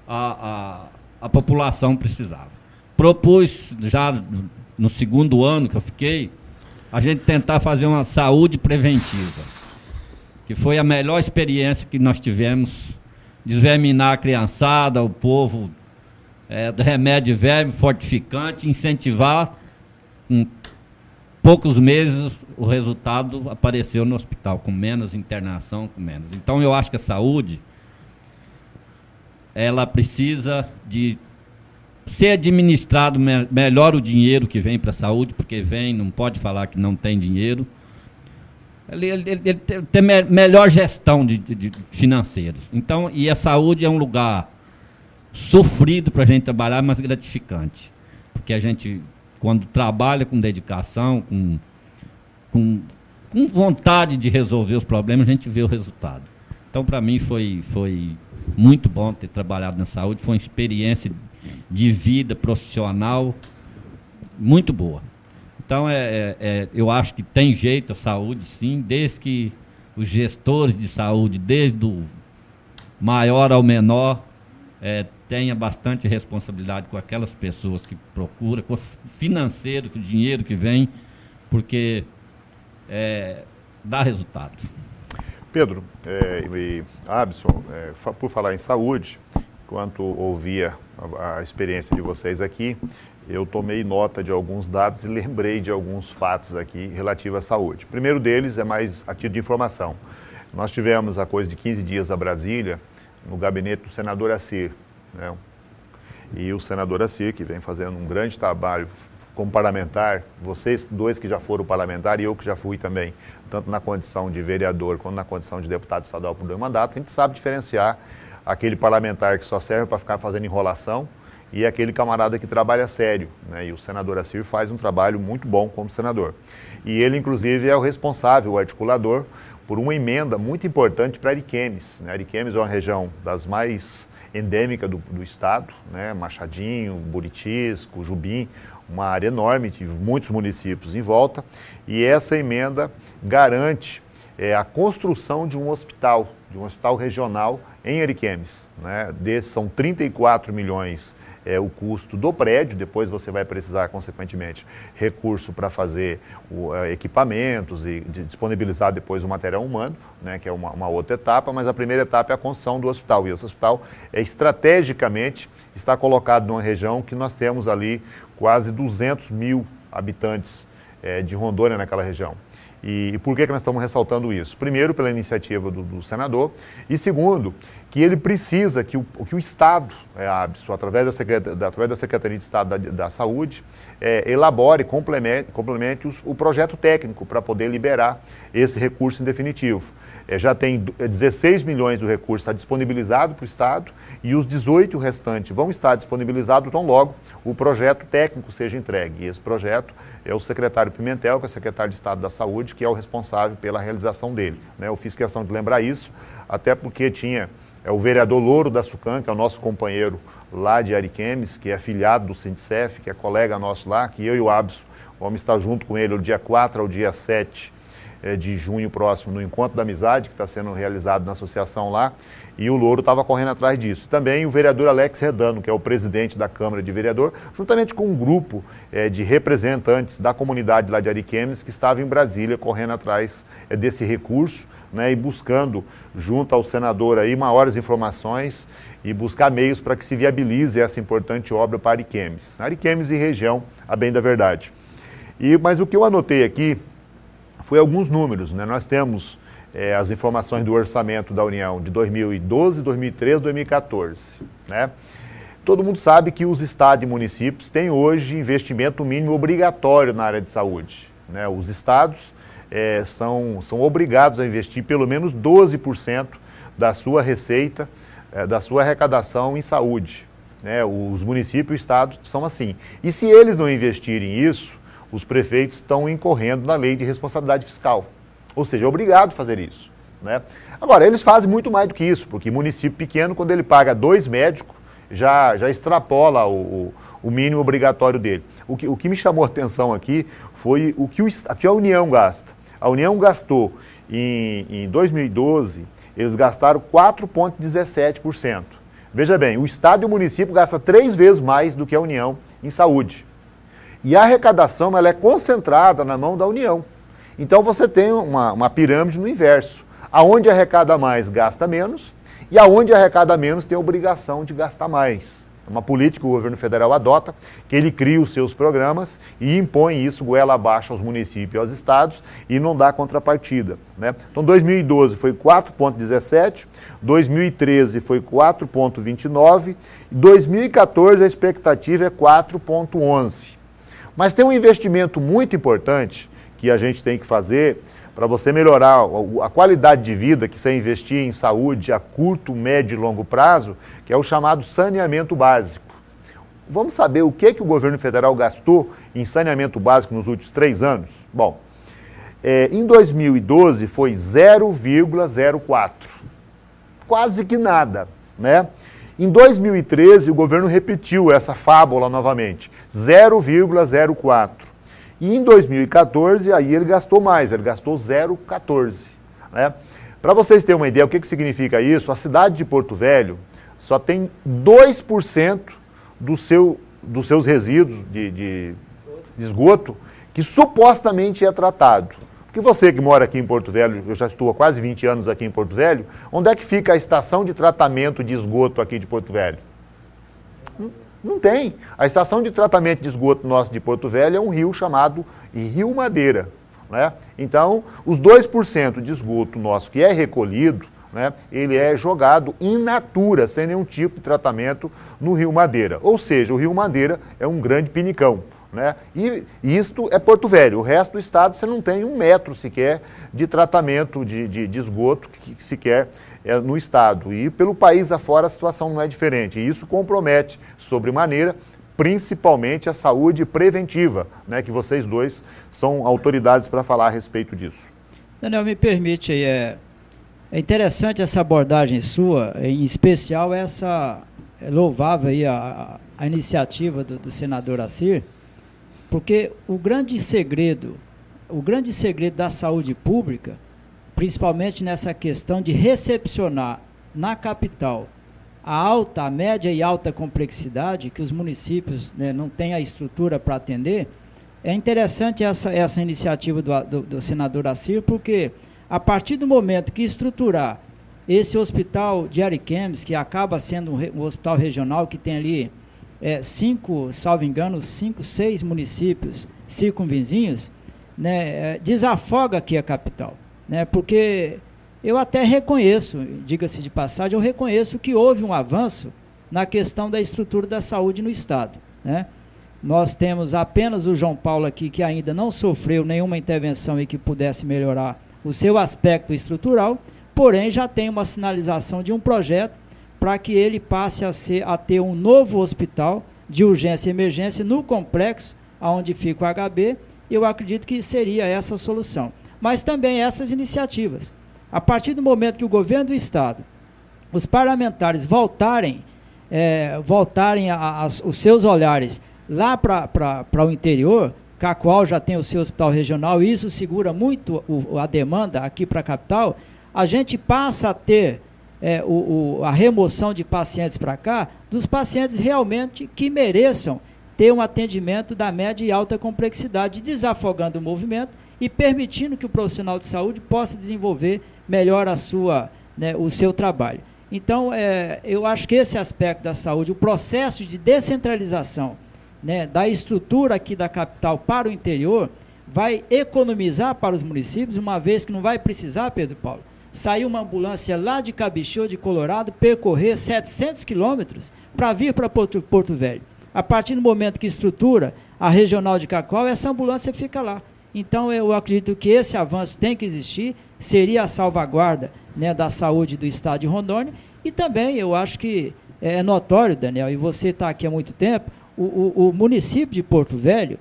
a população precisava. Propus já no 2º ano que eu fiquei, a gente tentar fazer uma saúde preventiva, que foi a melhor experiência que nós tivemos, desverminar a criançada, o povo, do remédio de verme, fortificante, incentivar poucos meses o resultado apareceu no hospital, com menos internação, com menos. Então eu acho que a saúde, ela precisa de ser administrado melhor o dinheiro que vem para a saúde, porque vem, não pode falar que não tem dinheiro. Ele tem melhor gestão de financeiros. Então, e a saúde é um lugar sofrido para a gente trabalhar, mas gratificante. Porque a gente, quando trabalha com dedicação, com vontade de resolver os problemas, a gente vê o resultado. Então, para mim, foi muito bom ter trabalhado na saúde, foi uma experiência de vida profissional muito boa. Então, eu acho que tem jeito a saúde, sim, desde que os gestores de saúde, desde o maior ao menor, tenha bastante responsabilidade com aquelas pessoas que procuram, com o financeiro, com o dinheiro que vem, porque dá resultado. Pedro e Abson, por falar em saúde, enquanto ouvia a experiência de vocês aqui, eu tomei nota de alguns dados e lembrei de alguns fatos aqui relativos à saúde. O primeiro deles é mais a título de informação. Nós tivemos, há coisa de 15 dias, a Brasília, no gabinete do senador Assir, né? E o senador Assir, que vem fazendo um grande trabalho como parlamentar, vocês dois que já foram parlamentar e eu que já fui também, tanto na condição de vereador quanto na condição de deputado estadual por 2 mandatos, a gente sabe diferenciar aquele parlamentar que só serve para ficar fazendo enrolação e aquele camarada que trabalha sério, né? E o senador Assir faz um trabalho muito bom como senador. E ele, inclusive, é o responsável, o articulador, por uma emenda muito importante para Ariquemes, né? Ariquemes é uma região das mais endêmicas do estado, né? Machadinho, Buritis, Cujubim, uma área enorme, de muitos municípios em volta, e essa emenda garante a construção de um hospital regional em Ariquemes, né? Desses são 34 milhões o custo do prédio, depois você vai precisar, consequentemente, recurso para fazer equipamentos e disponibilizar depois o material humano, né? Que é uma outra etapa, mas a primeira etapa é a construção do hospital, e esse hospital estrategicamente está colocado numa região que nós temos ali quase 200 mil habitantes de Rondônia naquela região. E por que nós estamos ressaltando isso? Primeiro, pela iniciativa do senador, e segundo, que ele precisa que o Estado, através da Secretaria de Estado da Saúde, elabore, complemente o projeto técnico para poder liberar esse recurso em definitivo. Já tem 16 milhões do recurso está disponibilizado para o Estado e os 18 restantes vão estar disponibilizados tão logo o projeto técnico seja entregue. E esse projeto é o secretário Pimentel, que é o secretário de Estado da Saúde, que é o responsável pela realização dele, né? Eu fiz questão de lembrar isso, até porque tinha o vereador Louro da Sucan, que é o nosso companheiro lá de Ariquemes, que é afiliado do Sindicef, que é colega nosso lá, que eu e o Abson vamos estar junto com ele do dia 4 ao dia 7 de junho próximo, no Encontro da Amizade, que está sendo realizado na associação lá, e o Louro estava correndo atrás disso. Também o vereador Alex Redano, que é o presidente da Câmara de Vereador, juntamente com um grupo de representantes da comunidade lá de Ariquemes, que estava em Brasília correndo atrás desse recurso, né, e buscando, junto ao senador, aí, maiores informações e buscar meios para que se viabilize essa importante obra para Ariquemes. Ariquemes e região, a bem da verdade. Mas o que eu anotei aqui foi alguns números, né? Nós temos as informações do orçamento da União de 2012, 2013, 2014, né? Todo mundo sabe que os estados e municípios têm hoje investimento mínimo obrigatório na área de saúde, né? Os estados são obrigados a investir pelo menos 12% da sua receita, da sua arrecadação em saúde, né? Os municípios e o estado são assim. E se eles não investirem isso, os prefeitos estão incorrendo na lei de responsabilidade fiscal, ou seja, é obrigado a fazer isso, né? Agora, eles fazem muito mais do que isso, porque município pequeno, quando ele paga 2 médicos, já extrapola o mínimo obrigatório dele. O que me chamou a atenção aqui foi o que a União gasta. A União gastou, em 2012, eles gastaram 4,17%. Veja bem, o Estado e o município gastam 3 vezes mais do que a União em saúde. E a arrecadação ela é concentrada na mão da União. Então você tem uma pirâmide no inverso. Aonde arrecada mais, gasta menos, e aonde arrecada menos tem a obrigação de gastar mais. É uma política que o governo federal adota, que ele cria os seus programas e impõe isso goela abaixo aos municípios e aos estados e não dá contrapartida, né? Então, 2012 foi 4,17, 2013 foi 4,29 e 2014 a expectativa é 4,11. Mas tem um investimento muito importante que a gente tem que fazer para você melhorar a qualidade de vida, que você investir em saúde a curto, médio e longo prazo, que é o chamado saneamento básico. Vamos saber o que o governo federal gastou em saneamento básico nos últimos 3 anos? Bom, em 2012 foi 0,04, quase que nada, né? Em 2013 o governo repetiu essa fábula novamente, 0,04. E em 2014, aí ele gastou mais, ele gastou 0,14. Né? Para vocês terem uma ideia, o que significa isso? A cidade de Porto Velho só tem 2% dos seus resíduos de esgoto que supostamente é tratado. Porque você que mora aqui em Porto Velho, eu já estou há quase 20 anos aqui em Porto Velho, onde é que fica a estação de tratamento de esgoto aqui de Porto Velho? Não tem. A estação de tratamento de esgoto nosso de Porto Velho é um rio chamado Rio Madeira, né? Então, os 2% de esgoto nosso que é recolhido, né, ele é jogado in natura, sem nenhum tipo de tratamento no Rio Madeira. Ou seja, o Rio Madeira é um grande pinicão, né? E isto é Porto Velho. O resto do estado você não tem 1 metro sequer de tratamento de esgoto que sequer no estado. E pelo país afora a situação não é diferente. E isso compromete sobremaneira, principalmente a saúde preventiva, né, que vocês dois são autoridades para falar a respeito disso. Daniel, me permite aí, é interessante essa abordagem sua, em especial essa louvável aí a iniciativa do senador Assir, porque o grande segredo da saúde pública, principalmente nessa questão de recepcionar na capital a média e alta complexidade, que os municípios, né, não têm a estrutura para atender, é interessante essa iniciativa do senador Assir, porque a partir do momento que estruturar esse hospital de Ariquemes, que acaba sendo um hospital regional, que tem ali 6 municípios circunvizinhos, né, desafoga aqui a capital, né, porque eu até reconheço, diga-se de passagem, eu reconheço que houve um avanço na questão da estrutura da saúde no estado, né? Nós temos apenas o João Paulo aqui, que ainda não sofreu nenhuma intervenção e que pudesse melhorar o seu aspecto estrutural, porém já tem uma sinalização de um projeto para que ele passe a ter um novo hospital de urgência e emergência no complexo onde fica o HB. Eu acredito que seria essa a solução. Mas também essas iniciativas. A partir do momento que o governo do estado, os parlamentares voltarem os seus olhares lá para o interior, Cacoal já tem o seu hospital regional, e isso segura muito a demanda aqui para a capital, a gente passa a ter a remoção de pacientes para cá, dos pacientes realmente que mereçam ter um atendimento da média e alta complexidade, desafogando o movimento e permitindo que o profissional de saúde possa desenvolver melhor o seu trabalho. Então, eu acho que esse aspecto da saúde, o processo de descentralização, né, da estrutura aqui da capital para o interior, vai economizar para os municípios, uma vez que não vai precisar, Pedro Paulo, sair uma ambulância lá de Cabixô, de Colorado, percorrer 700 quilômetros para vir para Porto Velho. A partir do momento que estrutura a regional de Cacoal, essa ambulância fica lá. Então, eu acredito que esse avanço tem que existir, seria a salvaguarda, né, da saúde do estado de Rondônia, e também eu acho que é notório, Daniel, e você está aqui há muito tempo, o município de Porto Velho,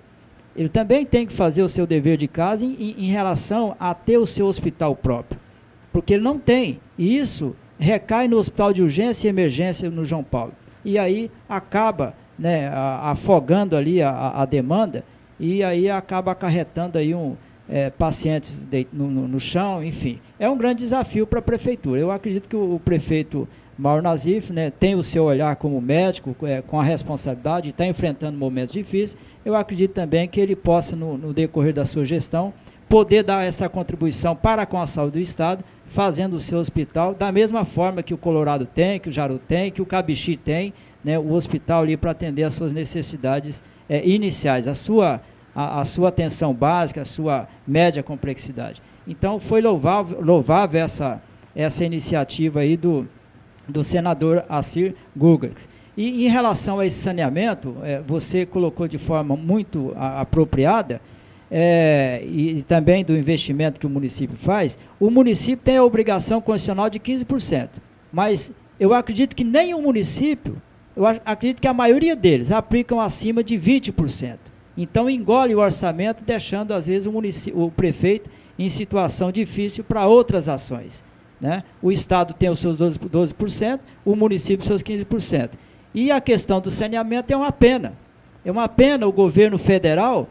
ele também tem que fazer o seu dever de casa em relação a ter o seu hospital próprio, porque ele não tem, e isso recai no hospital de urgência e emergência no João Paulo, e aí acaba, né, afogando ali a demanda, e aí acaba acarretando aí pacientes no chão, enfim. É um grande desafio para a prefeitura. Eu acredito que o prefeito Mauro Nazif, né, tem o seu olhar como médico, com a responsabilidade, está enfrentando momentos difíceis. Eu acredito também que ele possa, no decorrer da sua gestão, poder dar essa contribuição para com a saúde do estado, fazendo o seu hospital da mesma forma que o Colorado tem, que o Jaru tem, que o Cabixi tem, né, o hospital ali para atender às suas necessidades iniciais, a sua atenção básica, a sua média complexidade. Então, foi louvável essa iniciativa aí do senador Assir Gurgax. E em relação a esse saneamento, você colocou de forma muito apropriada, e também do investimento que o município faz, o município tem a obrigação constitucional de 15%, mas eu acredito que nenhum município, eu acredito que a maioria deles aplicam acima de 20%. Então, engole o orçamento, deixando, às vezes, o prefeito em situação difícil para outras ações, né? O Estado tem os seus 12%, o município os seus 15%. E a questão do saneamento é uma pena. É uma pena o governo federal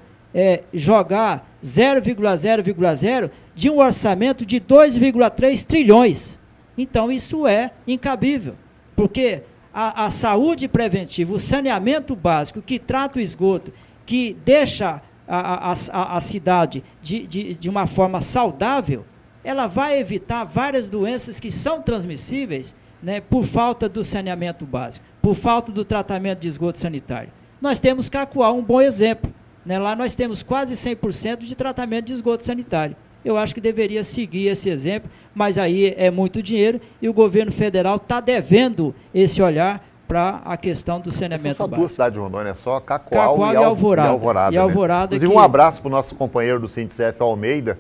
jogar 0,0,0 de um orçamento de 2,3 trilhões. Então, isso é incabível, porque a saúde preventiva, o saneamento básico que trata o esgoto, que deixa a cidade de uma forma saudável, ela vai evitar várias doenças que são transmissíveis, né, por falta do saneamento básico, por falta do tratamento de esgoto sanitário. Nós temos Cacoal, um bom exemplo, né? Lá nós temos quase 100% de tratamento de esgoto sanitário. Eu acho que deveria seguir esse exemplo, mas aí é muito dinheiro e o governo federal está devendo esse olhar para a questão do saneamento só básico. Duas cidades de Rondônia, é só Cacoal e Alvorada. E Alvorada, né? Inclusive, um abraço para o nosso companheiro do Sindicef Almeida,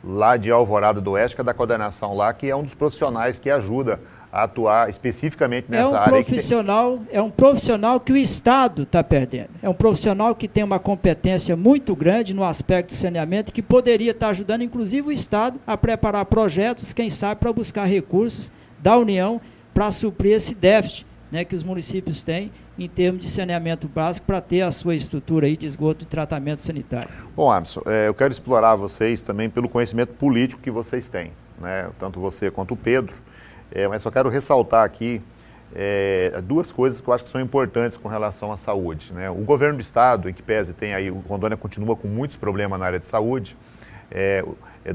lá de Alvorada do Oeste, que é da coordenação lá, que é um dos profissionais que ajuda a atuar especificamente nessa área. É um profissional que o Estado está perdendo. É um profissional que tem uma competência muito grande no aspecto do saneamento, que poderia estar ajudando, inclusive, o Estado a preparar projetos, quem sabe, para buscar recursos da União para suprir esse déficit, né, que os municípios têm em termos de saneamento básico para ter a sua estrutura aí de esgoto e tratamento sanitário. Bom, Alisson, eu quero explorar vocês também pelo conhecimento político que vocês têm, né, tanto você quanto o Pedro, mas só quero ressaltar aqui duas coisas que eu acho que são importantes com relação à saúde, né? O governo do Estado, em que pese tem aí, o Rondônia continua com muitos problemas na área de saúde,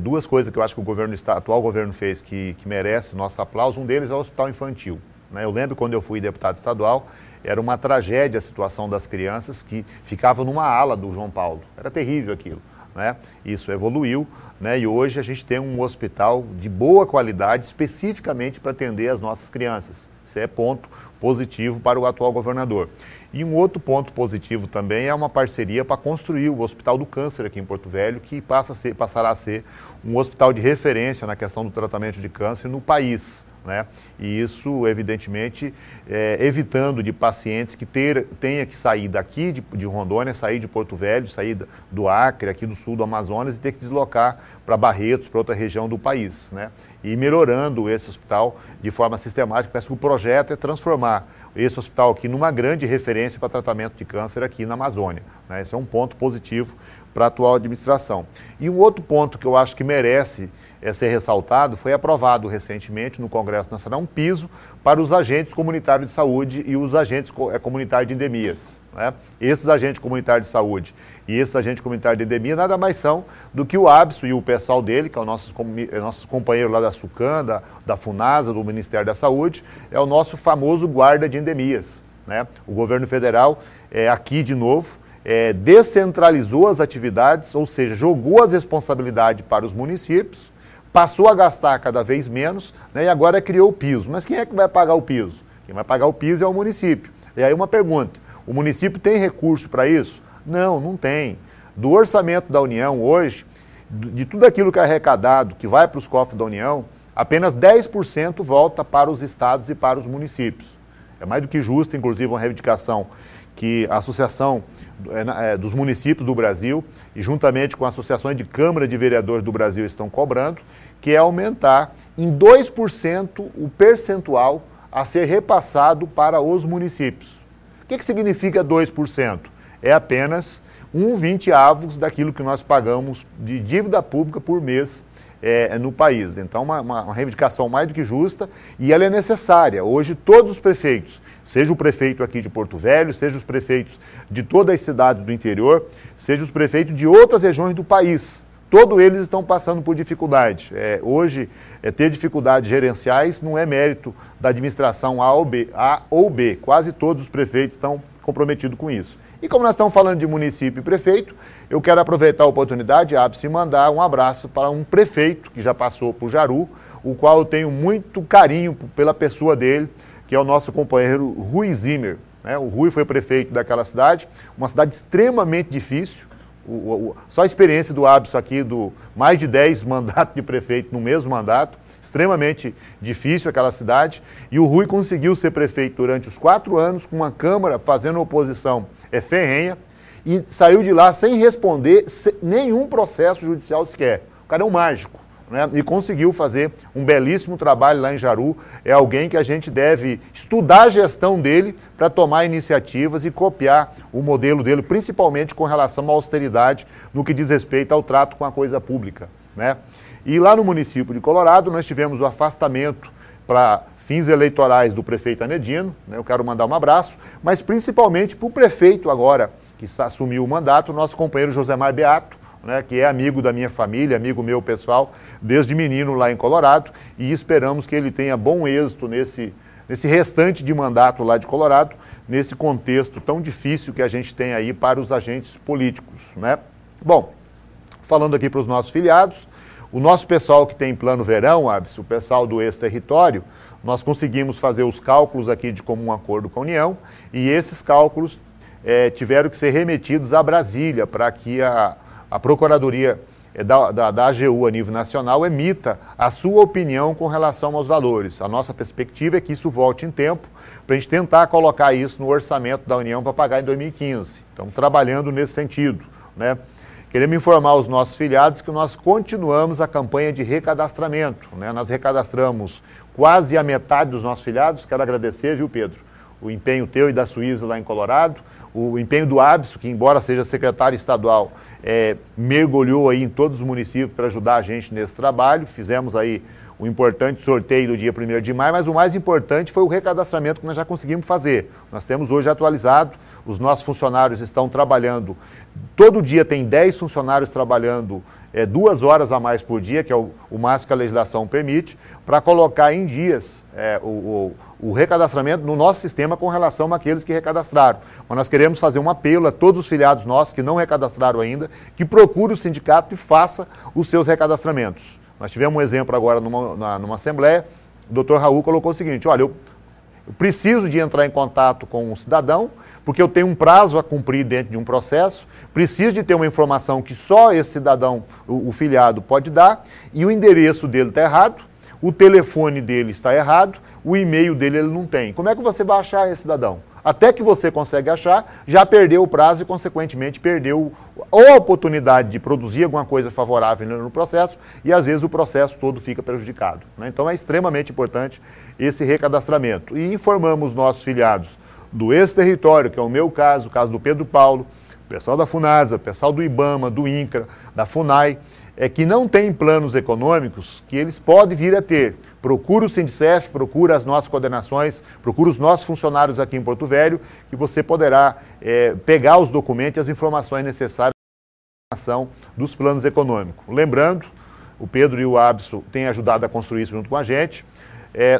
duas coisas que eu acho que o atual governo fez que merece nosso aplauso. Um deles é o hospital infantil, né? Eu lembro quando eu fui deputado estadual, era uma tragédia a situação das crianças que ficavam numa ala do João Paulo, era terrível aquilo, né? Isso evoluiu, né? E hoje a gente tem um hospital de boa qualidade especificamente para atender as nossas crianças. Isso é ponto positivo para o atual governador. E um outro ponto positivo também é uma parceria para construir o Hospital do Câncer aqui em Porto Velho, que passará a ser um hospital de referência na questão do tratamento de câncer no país, né? E isso, evidentemente, evitando de pacientes que tenha que sair daqui de Rondônia, sair de Porto Velho, sair do Acre, aqui do sul do Amazonas, e ter que deslocar para Barretos, para outra região do país, né? E melhorando esse hospital de forma sistemática. Parece que o projeto é transformar esse hospital aqui numa grande referência para tratamento de câncer aqui na Amazônia, né? Esse é um ponto positivo para a atual administração. E um outro ponto que eu acho que merece ser ressaltado, foi aprovado recentemente no Congresso Nacional um piso para os agentes comunitários de saúde e os agentes comunitários de endemias, né? Esses agentes comunitários de saúde e esses agentes comunitários de endemia nada mais são do que o ABSO e o pessoal dele, que é o nosso companheiro lá da SUCAM, da FUNASA, do Ministério da Saúde, é o nosso famoso guarda de endemias, né? O governo federal, aqui de novo, descentralizou as atividades, ou seja, jogou as responsabilidades para os municípios, passou a gastar cada vez menos, né, e agora criou o piso. Mas quem é que vai pagar o piso? Quem vai pagar o piso é o município. E aí uma pergunta, o município tem recurso para isso? Não, não tem. Do orçamento da União hoje, de tudo aquilo que é arrecadado, que vai para os cofres da União, apenas 10% volta para os estados e para os municípios. É mais do que justo, inclusive, uma reivindicação que a Associação dos Municípios do Brasil, e juntamente com as associações de Câmara de Vereadores do Brasil estão cobrando, que é aumentar em 2% o percentual a ser repassado para os municípios. O que significa 2%? É apenas 1/20 daquilo que nós pagamos de dívida pública por mês no país. Então, uma reivindicação mais do que justa, e ela é necessária. Hoje, todos os prefeitos, seja o prefeito aqui de Porto Velho, seja os prefeitos de todas as cidades do interior, seja os prefeitos de outras regiões do país, todos eles estão passando por dificuldade. Hoje, ter dificuldades gerenciais não é mérito da administração A ou B. Quase todos os prefeitos estão comprometidos com isso. E como nós estamos falando de município e prefeito, eu quero aproveitar a oportunidade, e mandar um abraço para um prefeito que já passou por Jaru, o qual eu tenho muito carinho pela pessoa dele, que é o nosso companheiro Rui Zimmer. O Rui foi prefeito daquela cidade, uma cidade extremamente difícil. Só a experiência do Abson aqui, mais de 10 mandatos de prefeito no mesmo mandato, extremamente difícil aquela cidade, e o Rui conseguiu ser prefeito durante os 4 anos, com uma Câmara fazendo oposição ferrenha, e saiu de lá sem responder nenhum processo judicial sequer. O cara é um mágico. E conseguiu fazer um belíssimo trabalho lá em Jaru. É alguém que a gente deve estudar a gestão dele para tomar iniciativas e copiar o modelo dele, principalmente com relação à austeridade no que diz respeito ao trato com a coisa pública. E lá no município de Colorado nós tivemos o afastamento para fins eleitorais do prefeito Anedino. Eu quero mandar um abraço, mas principalmente para o prefeito agora, que assumiu o mandato, nosso companheiro Josemar Beato, que é amigo da minha família, amigo meu pessoal, desde menino lá em Colorado, e esperamos que ele tenha bom êxito nesse restante de mandato lá de Colorado, nesse contexto tão difícil que a gente tem aí para os agentes políticos. Bom, falando aqui para os nossos filiados, o nosso pessoal que tem plano verão, o pessoal do ex-território, nós conseguimos fazer os cálculos aqui de comum acordo com a União, e esses cálculos tiveram que ser remetidos a Brasília para que a Procuradoria da AGU a nível nacional emita a sua opinião com relação aos valores. A nossa perspectiva é que isso volte em tempo para a gente tentar colocar isso no orçamento da União para pagar em 2015. Estamos trabalhando nesse sentido. Queremos informar os nossos filiados que nós continuamos a campanha de recadastramento. Nós recadastramos quase a metade dos nossos filiados. Quero agradecer, viu, Pedro, o empenho teu e da Suíza lá em Colorado, o empenho do Abson, que embora seja secretário estadual, mergulhou aí em todos os municípios para ajudar a gente nesse trabalho. Fizemos aí um importante sorteio do dia 1º de maio, mas o mais importante foi o recadastramento que nós já conseguimos fazer. Nós temos hoje atualizado, os nossos funcionários estão trabalhando, todo dia tem 10 funcionários trabalhando 2 horas a mais por dia, que é o máximo que a legislação permite, para colocar em dias o recadastramento no nosso sistema com relação àqueles que recadastraram. Mas nós queremos fazer um apelo a todos os filiados nossos que não recadastraram ainda, que procure o sindicato e faça os seus recadastramentos. Nós tivemos um exemplo agora numa assembleia, o doutor Raul colocou o seguinte: olha, eu preciso de entrar em contato com um cidadão, porque eu tenho um prazo a cumprir dentro de um processo, preciso de ter uma informação que só esse cidadão, o filiado, pode dar, e o endereço dele está errado, o telefone dele está errado, o e-mail dele ele não tem. Como é que você vai achar esse cidadão? Até que você consegue achar, já perdeu o prazo e, consequentemente, perdeu a oportunidade de produzir alguma coisa favorável no processo e, às vezes, o processo todo fica prejudicado. Então, é extremamente importante esse recadastramento. E informamos nossos filiados do ex-território, que é o meu caso, o caso do Pedro Paulo, o pessoal da FUNASA, o pessoal do IBAMA, do INCRA, da FUNAI, que não tem planos econômicos, que eles podem vir a ter. Procura o Sindicef, procura as nossas coordenações, procura os nossos funcionários aqui em Porto Velho, que você poderá pegar os documentos e as informações necessárias para a ação dos planos econômicos. Lembrando, o Pedro e o Abson têm ajudado a construir isso junto com a gente.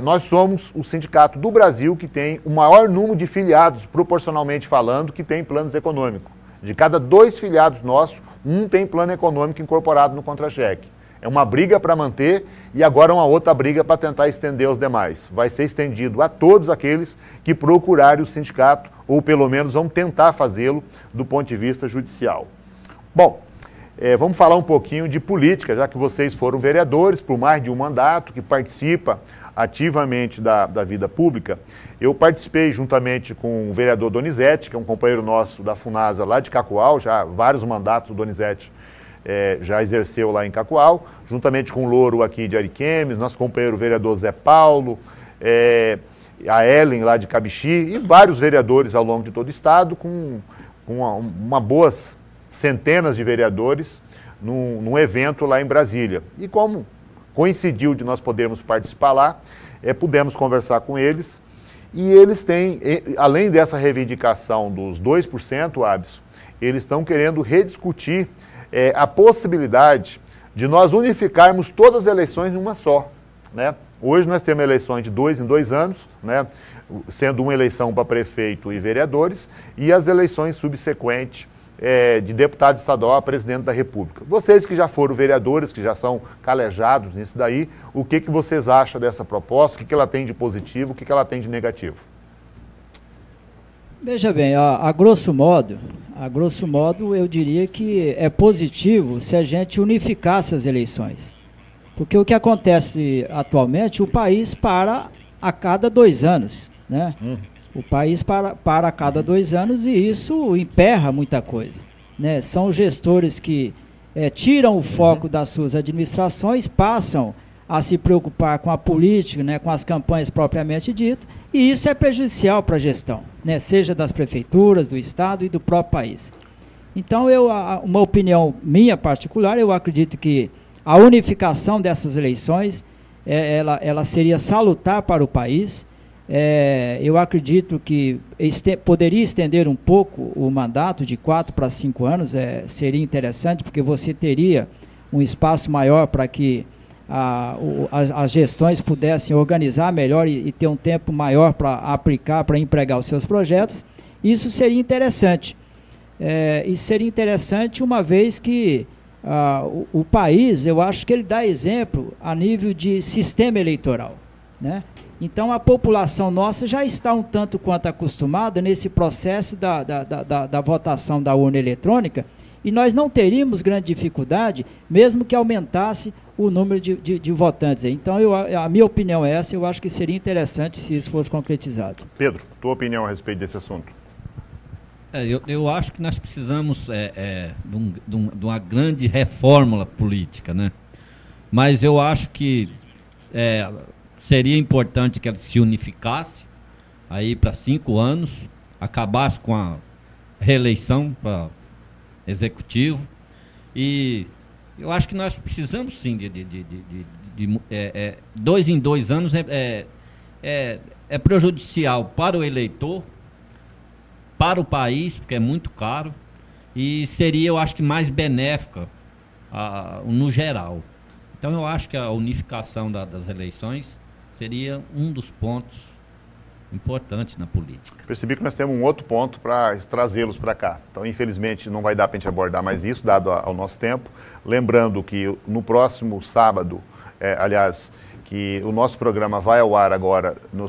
Nós somos o sindicato do Brasil que tem o maior número de filiados, proporcionalmente falando, que tem planos econômicos. De cada 2 filiados nossos, um tem plano econômico incorporado no contra-cheque. É uma briga para manter e agora uma outra briga para tentar estender aos demais. Vai ser estendido a todos aqueles que procurarem o sindicato, ou pelo menos vão tentar fazê-lo do ponto de vista judicial. Bom, vamos falar um pouquinho de política, já que vocês foram vereadores por mais de um mandato, que participa ativamente da vida pública. Eu participei juntamente com o vereador Donizete, que é um companheiro nosso da FUNASA lá de Cacoal, já vários mandatos o Donizete já exerceu lá em Cacoal, juntamente com o Louro aqui de Ariquemes, nosso companheiro vereador Zé Paulo, a Ellen lá de Cabixi e vários vereadores ao longo de todo o estado, com uma boas centenas de vereadores num evento lá em Brasília. E como coincidiu de nós podermos participar lá, pudemos conversar com eles e eles têm, além dessa reivindicação dos 2%, Abson, eles estão querendo rediscutir a possibilidade de nós unificarmos todas as eleições em uma só, né? Hoje nós temos eleições de 2 em 2 anos, né? Sendo uma eleição para prefeito e vereadores, e as eleições subsequentes de deputado estadual a presidente da República. Vocês que já foram vereadores, que já são calejados nisso daí, o que vocês acham dessa proposta? O que ela tem de positivo, o que ela tem de negativo? Veja bem, a grosso modo, eu diria que é positivo se a gente unificasse as eleições. Porque o que acontece atualmente, o país para a cada 2 anos, né? O país para a cada 2 anos, e isso emperra muita coisa, né? São gestores que tiram o foco das suas administrações, passam a se preocupar com a política, né, com as campanhas propriamente ditas, e isso é prejudicial para a gestão, né, seja das prefeituras, do Estado e do próprio país. Então, uma opinião minha particular, eu acredito que a unificação dessas eleições, ela seria salutar para o país. Eu acredito que poderia estender um pouco o mandato de 4 para 5 anos, seria interessante, porque você teria um espaço maior para que as gestões pudessem organizar melhor e ter um tempo maior para aplicar, para empregar os seus projetos. Isso seria interessante. Isso seria interessante uma vez que o país, eu acho que ele dá exemplo a nível de sistema eleitoral, né? Então, a população nossa já está um tanto quanto acostumada nesse processo da votação da urna eletrônica, e nós não teríamos grande dificuldade, mesmo que aumentasse o número de votantes. Então, a minha opinião é essa, eu acho que seria interessante se isso fosse concretizado. Pedro, tua opinião a respeito desse assunto? Eu acho que nós precisamos de uma grande reforma política, né? Mas eu acho que seria importante que ela se unificasse aí para 5 anos, acabasse com a reeleição para executivo, e eu acho que nós precisamos sim de 2 em 2 anos é prejudicial para o eleitor, para o país, porque é muito caro, e seria, eu acho que mais benéfica no geral. Então eu acho que a unificação das eleições seria um dos pontos importantes na política. Percebi que nós temos um outro ponto para trazê-los para cá. Então, infelizmente, não vai dar para a gente abordar mais isso, dado ao nosso tempo. Lembrando que no próximo sábado, que o nosso programa vai ao ar agora no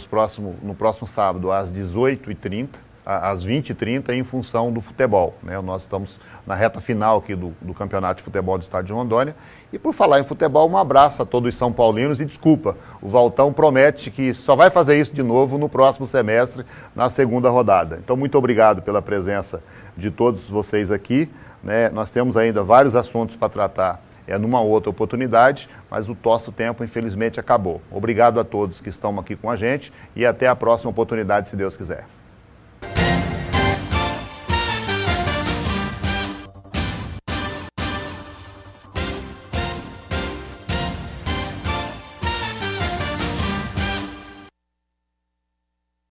próximo sábado, às 18h30, às 20h30, em função do futebol, né? Nós estamos na reta final aqui do Campeonato de Futebol do Estado de Rondônia. E por falar em futebol, um abraço a todos os São Paulinos e desculpa, o Valtão promete que só vai fazer isso de novo no próximo semestre, na 2ª rodada. Então, muito obrigado pela presença de todos vocês aqui, né? Nós temos ainda vários assuntos para tratar numa outra oportunidade, mas o nosso tempo, infelizmente, acabou. Obrigado a todos que estão aqui com a gente e até a próxima oportunidade, se Deus quiser.